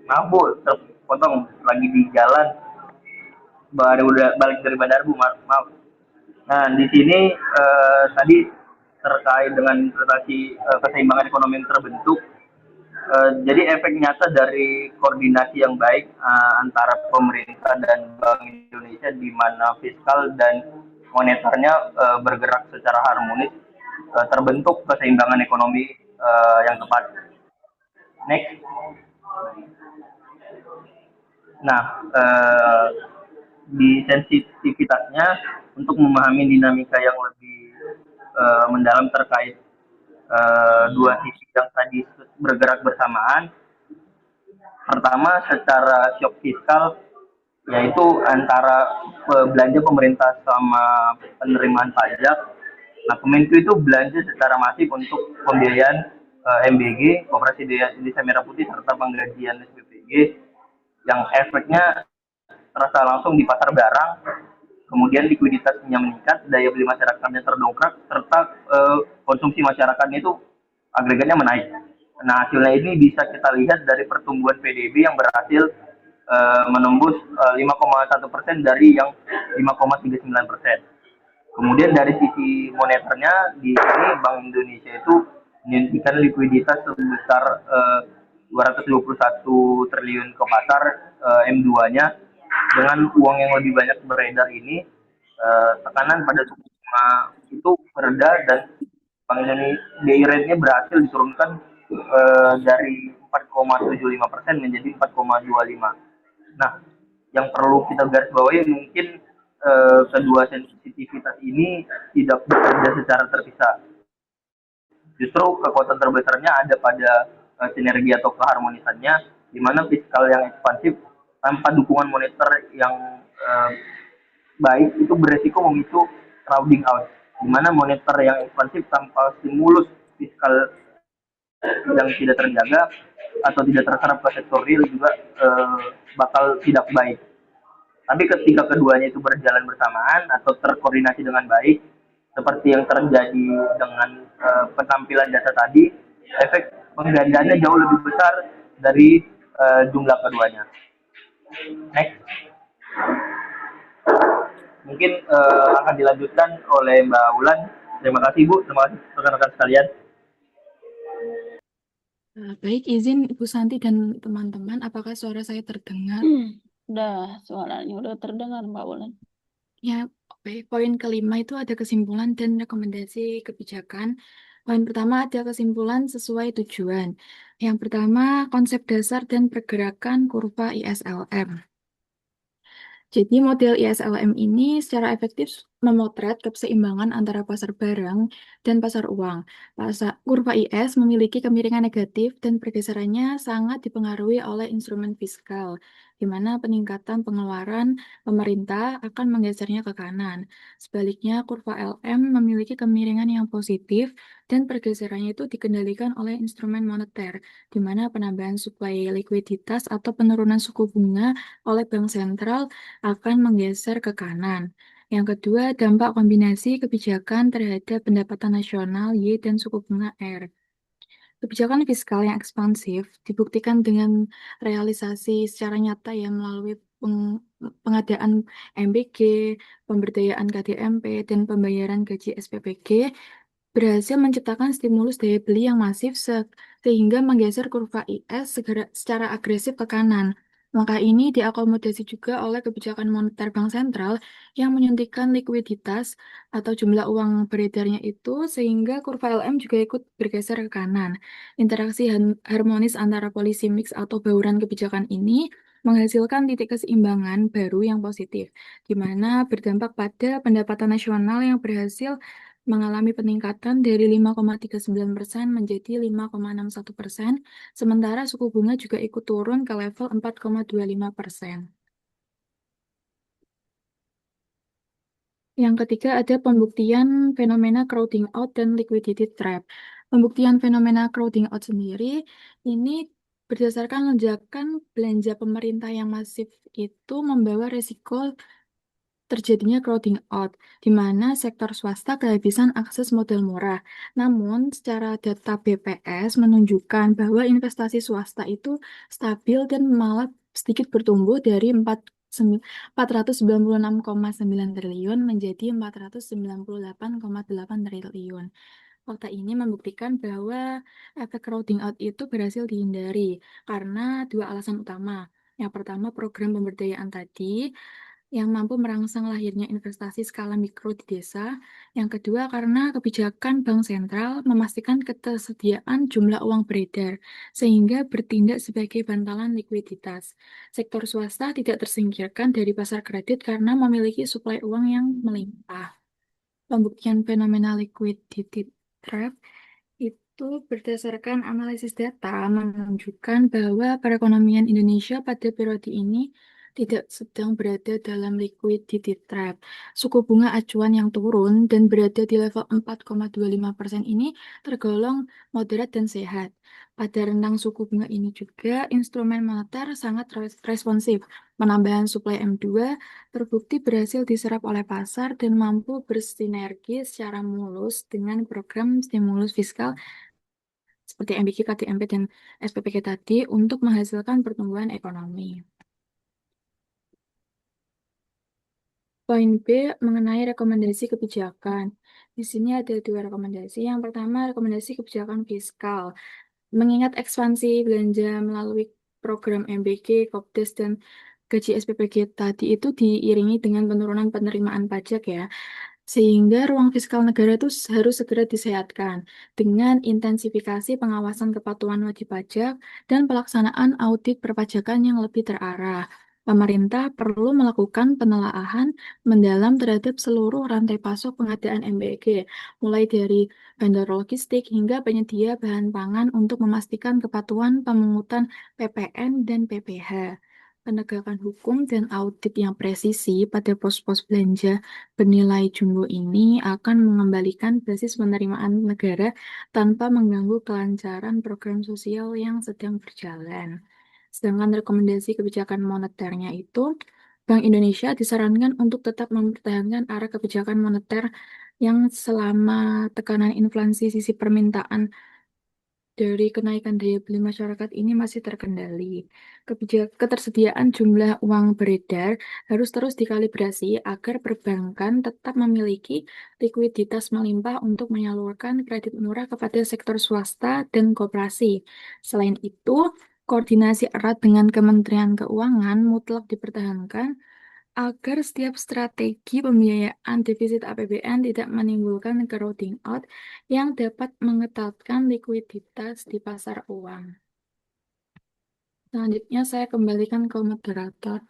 Maaf Bu, terpotong lagi di jalan, baru udah balik dari bandara Bu, maaf. Nah, di sini tadi terkait dengan interpretasi keseimbangan ekonomi yang terbentuk. Jadi efek nyata dari koordinasi yang baik antara pemerintah dan Bank Indonesia, di mana fiskal dan moneternya bergerak secara harmonis, terbentuk keseimbangan ekonomi yang tepat. Next. Nah, di sensitivitasnya untuk memahami dinamika yang lebih mendalam terkait dua sisi yang tadi bergerak bersamaan. Pertama, secara shock fiskal, yaitu antara belanja pemerintah sama penerimaan pajak. Nah, Kemenku itu belanja secara masif untuk pembiayaan MBG, Koperasi Desa Merah Putih, serta penggajian SPPG, yang efeknya terasa langsung di pasar barang. Kemudian likuiditasnya meningkat, daya beli masyarakatnya terdongkrak, serta konsumsi masyarakatnya itu agregatnya menaik. Nah, hasilnya ini bisa kita lihat dari pertumbuhan PDB yang berhasil menembus 5,1% dari yang 5,39%. Kemudian dari sisi moneternya, di sini Bank Indonesia itu menyuntikkan likuiditas sebesar 221 triliun ke pasar M2-nya. Dengan uang yang lebih banyak beredar ini, tekanan pada suku bunga itu mereda dan Bank Indonesia BI rate-nya berhasil diturunkan dari 4,75% menjadi 4,25. Nah, yang perlu kita garis bawahi mungkin kedua sensitivitas ini tidak bekerja secara terpisah. Justru kekuatan terbesarnya ada pada sinergi atau keharmonisannya, di mana fiskal yang ekspansif tanpa dukungan moneter yang baik itu beresiko memicu crowding out, di mana moneter yang ekspansif tanpa stimulus fiskal yang tidak terjaga atau tidak terserap ke sektor real juga bakal tidak baik. Tapi ketika keduanya itu berjalan bersamaan atau terkoordinasi dengan baik, seperti yang terjadi dengan penampilan data tadi, efek penggandaannya jauh lebih besar dari jumlah keduanya. Next, mungkin akan dilanjutkan oleh Mbak Ulan. Terima kasih Bu, terima kasih rekan-rekan sekalian. Baik, izin Ibu Santi dan teman-teman, apakah suara saya terdengar? Udah, suaranya udah terdengar Mbak Ulan. Ya, oke. Poin kelima itu ada kesimpulan dan rekomendasi kebijakan. Poin pertama ada kesimpulan sesuai tujuan. Yang pertama, konsep dasar dan pergerakan kurva ISLM. Jadi model ISLM ini secara efektif memotret keseimbangan antara pasar barang dan pasar uang. Kurva IS memiliki kemiringan negatif dan pergeserannya sangat dipengaruhi oleh instrumen fiskal, di mana peningkatan pengeluaran pemerintah akan menggesernya ke kanan. Sebaliknya, kurva LM memiliki kemiringan yang positif dan pergeserannya itu dikendalikan oleh instrumen moneter, di mana penambahan suplai likuiditas atau penurunan suku bunga oleh bank sentral akan menggeser ke kanan. Yang kedua, dampak kombinasi kebijakan terhadap pendapatan nasional Y dan suku bunga R. Kebijakan fiskal yang ekspansif dibuktikan dengan realisasi secara nyata ya melalui pengadaan MBG, pemberdayaan KDMP, dan pembayaran gaji SPPG berhasil menciptakan stimulus daya beli yang masif sehingga menggeser kurva IS secara agresif ke kanan. Langkah ini diakomodasi juga oleh kebijakan moneter bank sentral yang menyuntikkan likuiditas atau jumlah uang beredarnya itu sehingga kurva LM juga ikut bergeser ke kanan. Interaksi harmonis antara policy mix atau bauran kebijakan ini menghasilkan titik keseimbangan baru yang positif, di mana berdampak pada pendapatan nasional yang berhasil mengalami peningkatan dari 5,39% menjadi 5,61%, sementara suku bunga juga ikut turun ke level 4,25%. Yang ketiga ada pembuktian fenomena crowding out dan liquidity trap. Pembuktian fenomena crowding out sendiri ini berdasarkan lonjakan belanja pemerintah yang masif itu membawa resiko terjadinya crowding out, di mana sektor swasta kehabisan akses modal murah. Namun, secara data BPS menunjukkan bahwa investasi swasta itu stabil dan malah sedikit bertumbuh dari 496,9 triliun menjadi 498,8 triliun. Fakta ini membuktikan bahwa efek crowding out itu berhasil dihindari karena dua alasan utama. Yang pertama, program pemberdayaan tadi yang mampu merangsang lahirnya investasi skala mikro di desa. Yang kedua, karena kebijakan bank sentral memastikan ketersediaan jumlah uang beredar, sehingga bertindak sebagai bantalan likuiditas. Sektor swasta tidak tersingkirkan dari pasar kredit karena memiliki suplai uang yang melimpah. Pembuktian fenomena liquidity trap itu berdasarkan analisis data menunjukkan bahwa perekonomian Indonesia pada periode ini tidak sedang berada dalam liquidity trap. Suku bunga acuan yang turun dan berada di level 4,25% ini tergolong moderat dan sehat. Pada rentang suku bunga ini juga instrumen moneter sangat responsif. Penambahan suplai M2 terbukti berhasil diserap oleh pasar dan mampu bersinergi secara mulus dengan program stimulus fiskal seperti MBQ, KDMP, dan SPPG tadi untuk menghasilkan pertumbuhan ekonomi. Poin B mengenai rekomendasi kebijakan. Di sini ada dua rekomendasi. Yang pertama, rekomendasi kebijakan fiskal. Mengingat ekspansi belanja melalui program MBG, Kopdes, dan gaji SPPG tadi itu diiringi dengan penurunan penerimaan pajak ya. Sehingga ruang fiskal negara itu harus segera disehatkan dengan intensifikasi pengawasan kepatuhan wajib pajak dan pelaksanaan audit perpajakan yang lebih terarah. Pemerintah perlu melakukan penelaahan mendalam terhadap seluruh rantai pasok pengadaan MBG, mulai dari vendor logistik hingga penyedia bahan pangan untuk memastikan kepatuhan pemungutan PPN dan PPh. Penegakan hukum dan audit yang presisi pada pos-pos belanja bernilai jumbo ini akan mengembalikan basis penerimaan negara tanpa mengganggu kelancaran program sosial yang sedang berjalan. Sedangkan rekomendasi kebijakan moneternya itu, Bank Indonesia disarankan untuk tetap mempertahankan arah kebijakan moneter yang selama tekanan inflasi sisi permintaan dari kenaikan daya beli masyarakat ini masih terkendali. Ketersediaan jumlah uang beredar harus terus dikalibrasi agar perbankan tetap memiliki likuiditas melimpah untuk menyalurkan kredit murah kepada sektor swasta dan koperasi. Selain itu, koordinasi erat dengan Kementerian Keuangan mutlak dipertahankan agar setiap strategi pembiayaan defisit APBN tidak menimbulkan crowding out yang dapat mengetatkan likuiditas di pasar uang. Selanjutnya saya kembalikan ke moderator.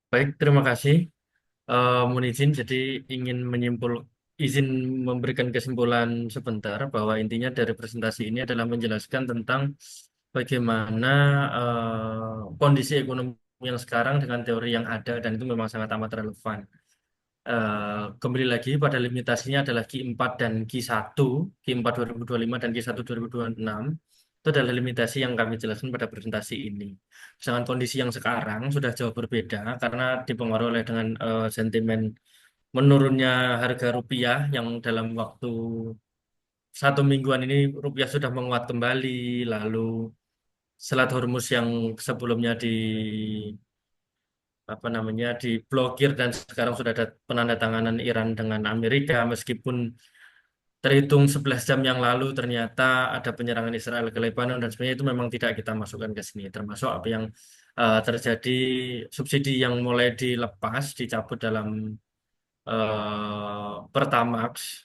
Baik, terima kasih. Mohon izin, jadi izin memberikan kesimpulan sebentar bahwa intinya dari presentasi ini adalah menjelaskan tentang bagaimana kondisi ekonomi yang sekarang dengan teori yang ada dan itu memang sangat amat relevan. Kembali lagi pada limitasinya adalah Q4 dan Q1, Q4 2025 dan Q1 2026. Itu adalah limitasi yang kami jelaskan pada presentasi ini. Sedangkan kondisi yang sekarang sudah jauh berbeda karena dipengaruhi oleh dengan sentimen menurunnya harga rupiah yang dalam waktu 1 mingguan ini rupiah sudah menguat kembali, lalu Selat Hormuz yang sebelumnya diblokir dan sekarang sudah ada penandatanganan Iran dengan Amerika meskipun terhitung 11 jam yang lalu ternyata ada penyerangan Israel ke Lebanon dan sebenarnya itu memang tidak kita masukkan ke sini termasuk apa yang terjadi subsidi yang mulai dilepas dicabut dalam Pertamax.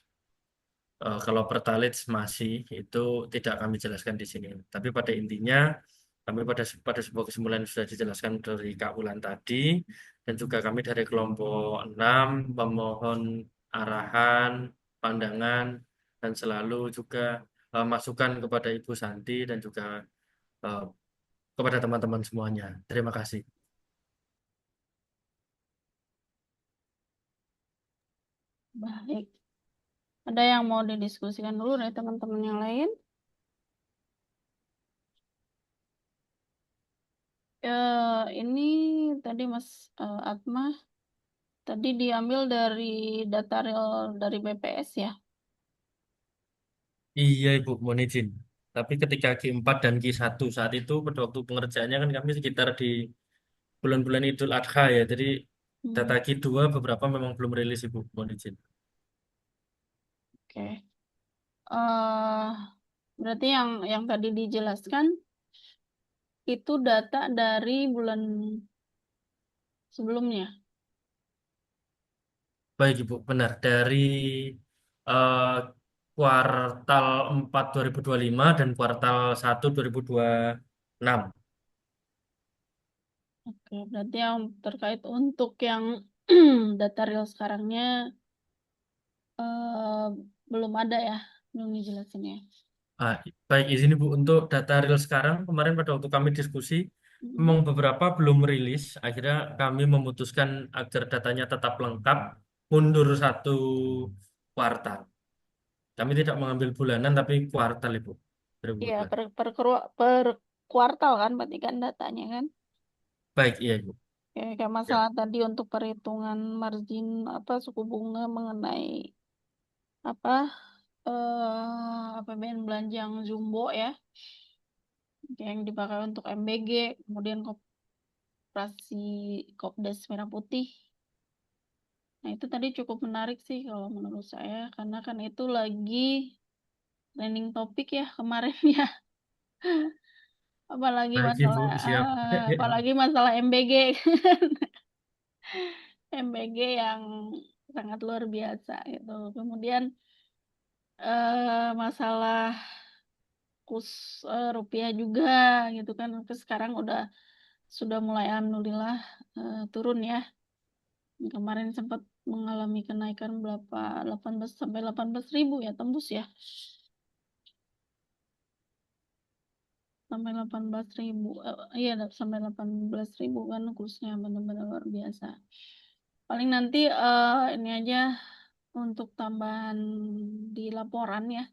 Kalau Pertalite masih itu tidak kami jelaskan di sini. Tapi pada intinya kami pada sebuah kesimpulan yang sudah dijelaskan dari Kak Ulan tadi dan juga kami dari kelompok 6 memohon arahan, pandangan dan selalu juga masukan kepada Ibu Santi dan juga eh, kepada teman-teman semuanya. Terima kasih. Baik. Ada yang mau didiskusikan dulu dari teman-teman yang lain? Ini tadi Mas Atma tadi diambil dari data real dari BPS ya. Iya Ibu, mohon izin. Tapi ketika Q4 dan Q1 saat itu pada waktu pengerjaannya kan kami sekitar di bulan-bulan Idul Adha ya. Jadi data Hmm, Q2 beberapa memang belum rilis Ibu, mohon izin. Oke. eh Berarti yang tadi dijelaskan itu data dari bulan sebelumnya. Baik Ibu, benar. Dari eh, kuartal 4 2025 dan kuartal 1 2026. Oke, berarti yang terkait untuk yang data real sekarangnya eh, belum ada ya, belum dijelasin ya. Ah, baik, izin Ibu untuk data real sekarang kemarin pada waktu kami diskusi Mm, memang beberapa belum rilis. Akhirnya kami memutuskan agar datanya tetap lengkap mundur 1 kuartal. Kami tidak mengambil bulanan tapi kuartal Ibu. Iya, 2022. per kuartal kan, berarti kan datanya kan. Baik, iya Ibu. Kayak Ya, masalah tadi untuk perhitungan margin apa suku bunga mengenai apa APBN belanja yang jumbo ya, yang dipakai untuk MBG, kemudian koperasi Kopdes Merah Putih. Nah, itu tadi cukup menarik sih kalau menurut saya, karena kan itu lagi trending topik ya kemarin ya, apalagi baik Ibu, masalah siap. apalagi masalah MBG, MBG yang sangat luar biasa gitu. Kemudian masalah kurs rupiah juga gitu kan. Terus sekarang sudah mulai alhamdulillah turun ya. Kemarin sempat mengalami kenaikan berapa 18 sampai 18 ribu ya tembus ya. Sampai 18 ribu. Iya sampai 18 ribu kan kursnya benar-benar luar biasa. Paling nanti ini aja untuk tambahan di laporan ya.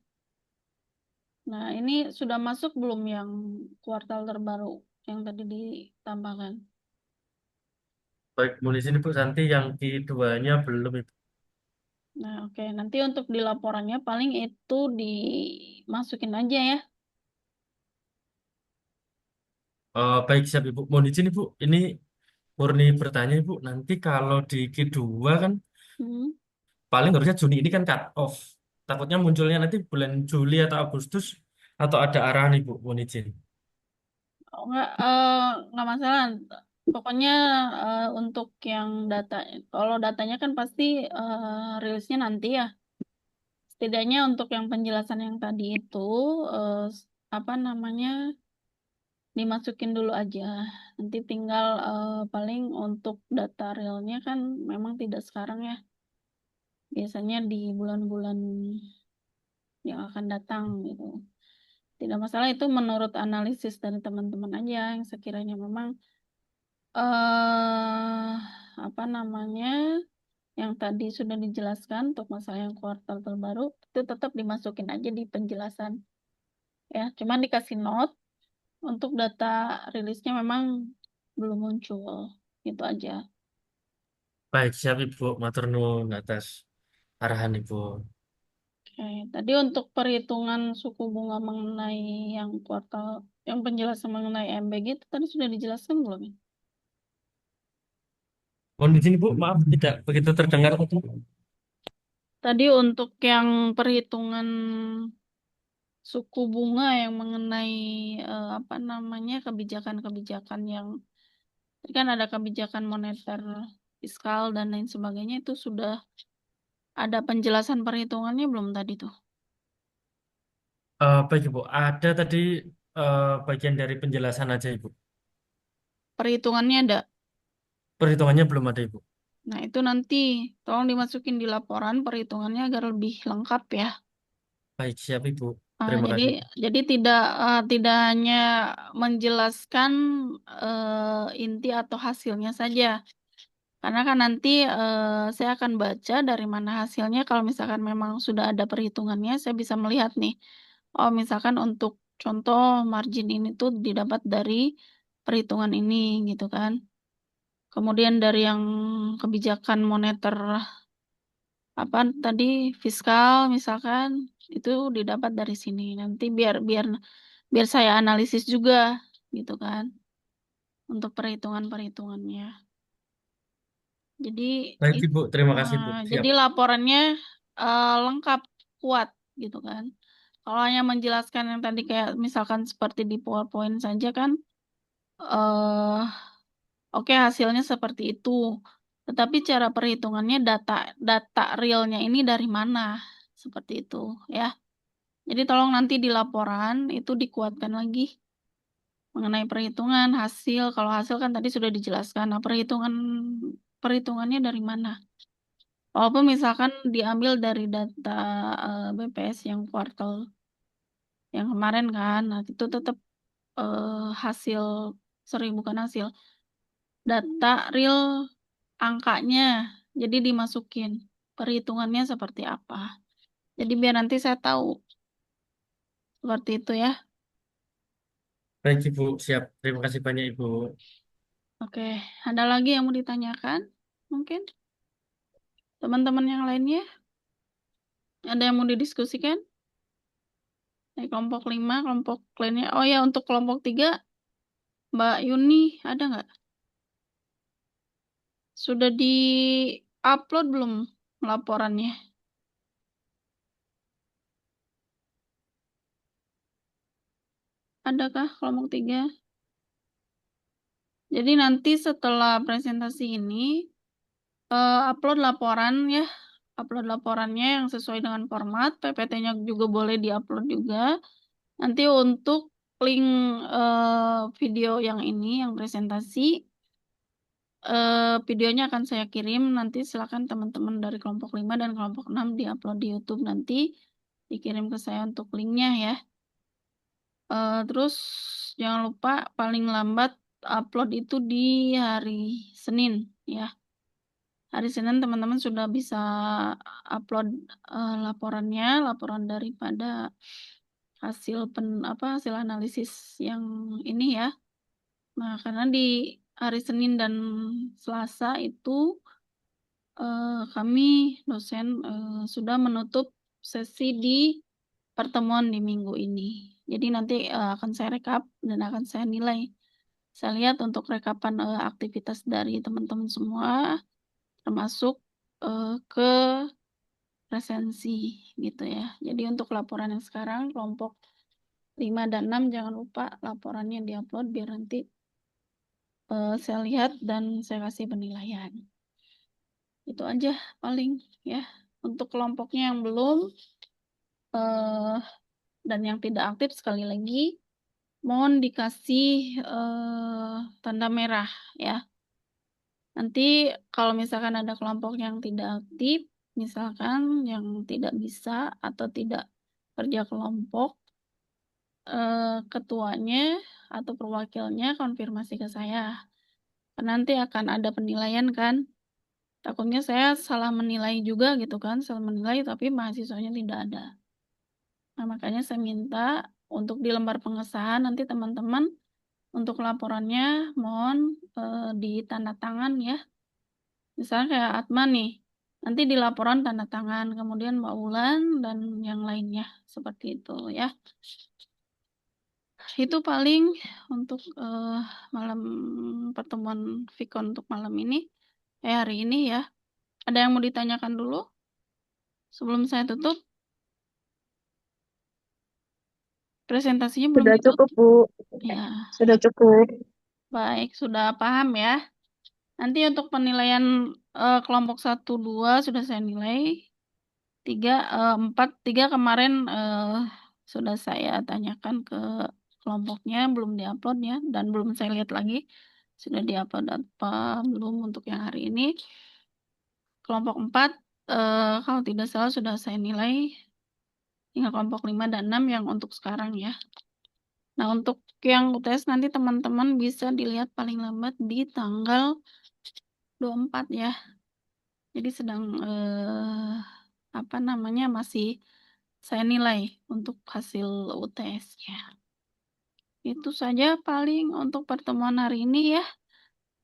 Nah, ini sudah masuk belum yang kuartal terbaru yang tadi ditambahkan? Baik, mohon izin Ibu Santi yang keduanya belum Ibu. Nah, oke. Nanti untuk di laporannya paling itu dimasukin aja ya. Baik, siap Ibu. Mohon izin Ibu, ini murni bertanya Ibu. Nanti kalau di Q2 kan Hmm. paling harusnya Juni ini kan cut off. Takutnya munculnya nanti bulan Juli atau Agustus atau ada arahan Ibu. Mohon izin. Oh, nggak masalah. Pokoknya untuk yang data, kalau datanya kan pasti rilisnya nanti ya. Setidaknya untuk yang penjelasan yang tadi itu, apa namanya, dimasukin dulu aja. Nanti tinggal paling untuk data realnya kan memang tidak sekarang ya. Biasanya di bulan-bulan yang akan datang gitu. Tidak masalah, itu menurut analisis dari teman-teman aja yang sekiranya memang eh apa namanya, yang tadi sudah dijelaskan untuk masalah yang kuartal terbaru itu tetap dimasukin aja di penjelasan ya. Cuman dikasih note untuk data rilisnya memang belum muncul, gitu aja. Baik, siap Ibu. Matur nuwun atas arahan Ibu. Oke, tadi untuk perhitungan suku bunga mengenai yang kuartal, yang penjelasan mengenai MBG itu tadi sudah dijelaskan belum ya? Mohon izin Ibu, maaf tidak begitu terdengar tadi. Tadi untuk yang perhitungan suku bunga yang mengenai apa namanya, kebijakan-kebijakan yang tadi kan ada kebijakan moneter, fiskal dan lain sebagainya, itu sudah ada penjelasan perhitungannya belum tadi tuh? Baik Ibu, ada tadi bagian dari penjelasan aja Ibu. Perhitungannya ada. Perhitungannya belum ada Ibu. Nah, itu nanti tolong dimasukin di laporan perhitungannya agar lebih lengkap ya. Baik, siap Ibu. Terima Jadi kasih. tidak hanya menjelaskan inti atau hasilnya saja. Karena kan nanti saya akan baca dari mana hasilnya. Kalau misalkan memang sudah ada perhitungannya, saya bisa melihat nih. Oh, misalkan untuk contoh margin ini tuh didapat dari perhitungan ini gitu kan. Kemudian dari yang kebijakan moneter apa tadi, fiskal misalkan, itu didapat dari sini. Nanti biar biar biar saya analisis juga gitu kan untuk perhitungan-perhitungannya. Jadi Baik Ibu, terima kasih Ibu. Siap. jadi laporannya lengkap, kuat gitu kan. Kalau hanya menjelaskan yang tadi kayak misalkan seperti di PowerPoint saja kan, eh oke, hasilnya seperti itu. Tetapi cara perhitungannya, data realnya ini dari mana? Seperti itu ya. Jadi tolong nanti di laporan itu dikuatkan lagi mengenai perhitungan hasil. Kalau hasil kan tadi sudah dijelaskan. Nah, perhitungannya dari mana? Walaupun misalkan diambil dari data BPS yang kuartal yang kemarin kan, nah itu tetap hasil, sorry bukan hasil, data real angkanya. Jadi dimasukin perhitungannya seperti apa. Jadi biar nanti saya tahu seperti itu ya. Baik Ibu, siap. Terima kasih banyak Ibu. Oke, ada lagi yang mau ditanyakan? Mungkin teman-teman yang lainnya ada yang mau didiskusikan? Dari kelompok 5, kelompok lainnya. Oh ya, untuk kelompok 3, Mbak Yuni ada nggak? Sudah di-upload belum laporannya? Adakah kelompok 3? Jadi nanti setelah presentasi ini, upload laporan ya. Upload laporannya yang sesuai dengan format. PPT-nya juga boleh di-upload juga. Nanti untuk link video yang ini, yang presentasi, videonya akan saya kirim. Nanti silakan teman-teman dari kelompok 5 dan kelompok 6 di-upload di YouTube nanti. Dikirim ke saya untuk linknya ya. Terus jangan lupa paling lambat upload itu di hari Senin ya. Hari Senin teman-teman sudah bisa upload laporannya, laporan daripada hasil analisis yang ini ya. Nah, karena di hari Senin dan Selasa itu kami dosen sudah menutup sesi di pertemuan di minggu ini. Jadi nanti akan saya rekap dan akan saya nilai. Saya lihat untuk rekapan aktivitas dari teman-teman semua, termasuk ke presensi gitu ya. Jadi untuk laporan yang sekarang kelompok 5 dan 6 jangan lupa laporannya diupload biar nanti saya lihat dan saya kasih penilaian. Itu aja paling ya. Untuk kelompoknya yang belum dan yang tidak aktif sekali lagi mohon dikasih tanda merah ya. Nanti kalau misalkan ada kelompok yang tidak aktif, misalkan yang tidak bisa atau tidak kerja kelompok, ketuanya atau perwakilnya konfirmasi ke saya. Karena nanti akan ada penilaian kan. Takutnya saya salah menilai juga gitu kan, salah menilai tapi mahasiswanya tidak ada. Nah, makanya saya minta untuk di lembar pengesahan nanti teman-teman untuk laporannya mohon ditanda tangan ya. Misalnya kayak Atma nih, nanti di laporan tanda tangan, kemudian Mbak Wulan dan yang lainnya seperti itu ya. Itu paling untuk malam pertemuan Vikon untuk malam ini, hari ini ya. Ada yang mau ditanyakan dulu sebelum saya tutup? Presentasinya belum Sudah ditutup. cukup, Bu. Ya, Sudah cukup. baik, sudah paham ya. Nanti untuk penilaian kelompok 1, 2 sudah saya nilai. 3, 4, 3 kemarin sudah saya tanyakan ke kelompoknya, belum diupload ya, dan belum saya lihat lagi sudah diupload apa belum untuk yang hari ini. Kelompok 4 kalau tidak salah sudah saya nilai, tinggal kelompok 5 dan 6 yang untuk sekarang ya. Nah, untuk yang UTS nanti teman-teman bisa dilihat paling lambat di tanggal 24 ya. Jadi sedang apa namanya masih saya nilai untuk hasil UTS-nya. Itu saja paling untuk pertemuan hari ini ya.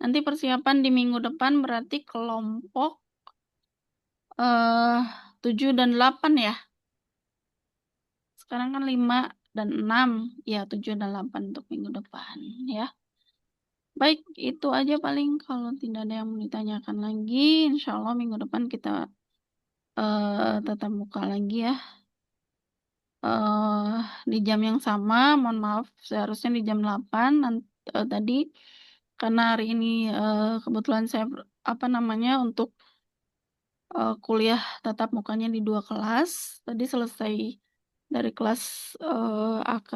Nanti persiapan di minggu depan berarti kelompok 7 dan 8 ya. Sekarang kan 5 dan 6. Ya, 7 dan 8 untuk minggu depan ya. Baik, itu aja paling. Kalau tidak ada yang mau ditanyakan lagi, insya Allah minggu depan kita tetap buka lagi ya. Di jam yang sama, mohon maaf, seharusnya di jam 8 tadi, karena hari ini kebetulan saya untuk kuliah tatap mukanya di 2 kelas. Tadi selesai dari kelas AK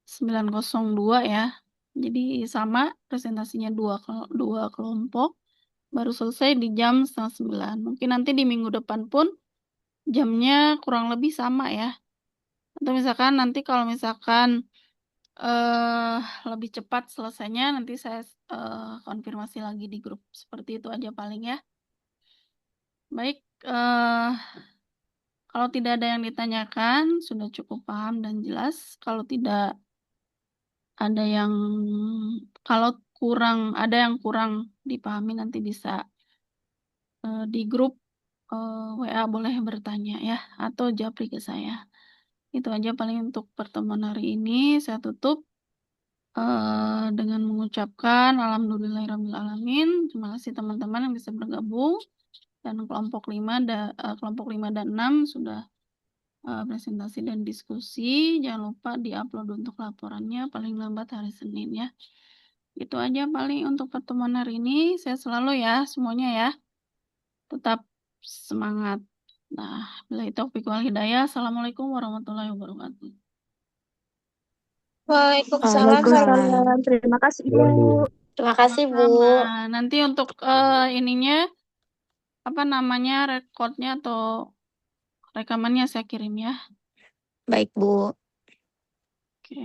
902 ya. Jadi sama presentasinya 2 kelompok, baru selesai di jam 8:30. Mungkin nanti di minggu depan pun jamnya kurang lebih sama ya. Atau misalkan nanti kalau misalkan lebih cepat selesainya nanti saya konfirmasi lagi di grup. Seperti itu aja paling ya. Baik, kalau tidak ada yang ditanyakan sudah cukup paham dan jelas. Kalau tidak ada yang ada yang kurang dipahami nanti bisa di grup WA boleh bertanya ya atau japri ke saya. Itu aja paling untuk pertemuan hari ini. Saya tutup dengan mengucapkan alhamdulillahirrahmanirrahim. Terima kasih teman-teman yang bisa bergabung. Dan kelompok 5 dan 6 sudah presentasi dan diskusi. Jangan lupa diupload untuk laporannya paling lambat hari Senin ya. Itu aja paling untuk pertemuan hari ini. Saya selalu ya semuanya ya. Tetap semangat. Nah, billahi taufiq wal hidayah. Assalamualaikum warahmatullahi wabarakatuh. Waalaikumsalam. Waalaikumsalam. Terima kasih, Bu. Terima kasih, Bu. Sama. Nanti untuk ininya rekodnya atau rekamannya saya kirim ya. Baik, Bu. Oke.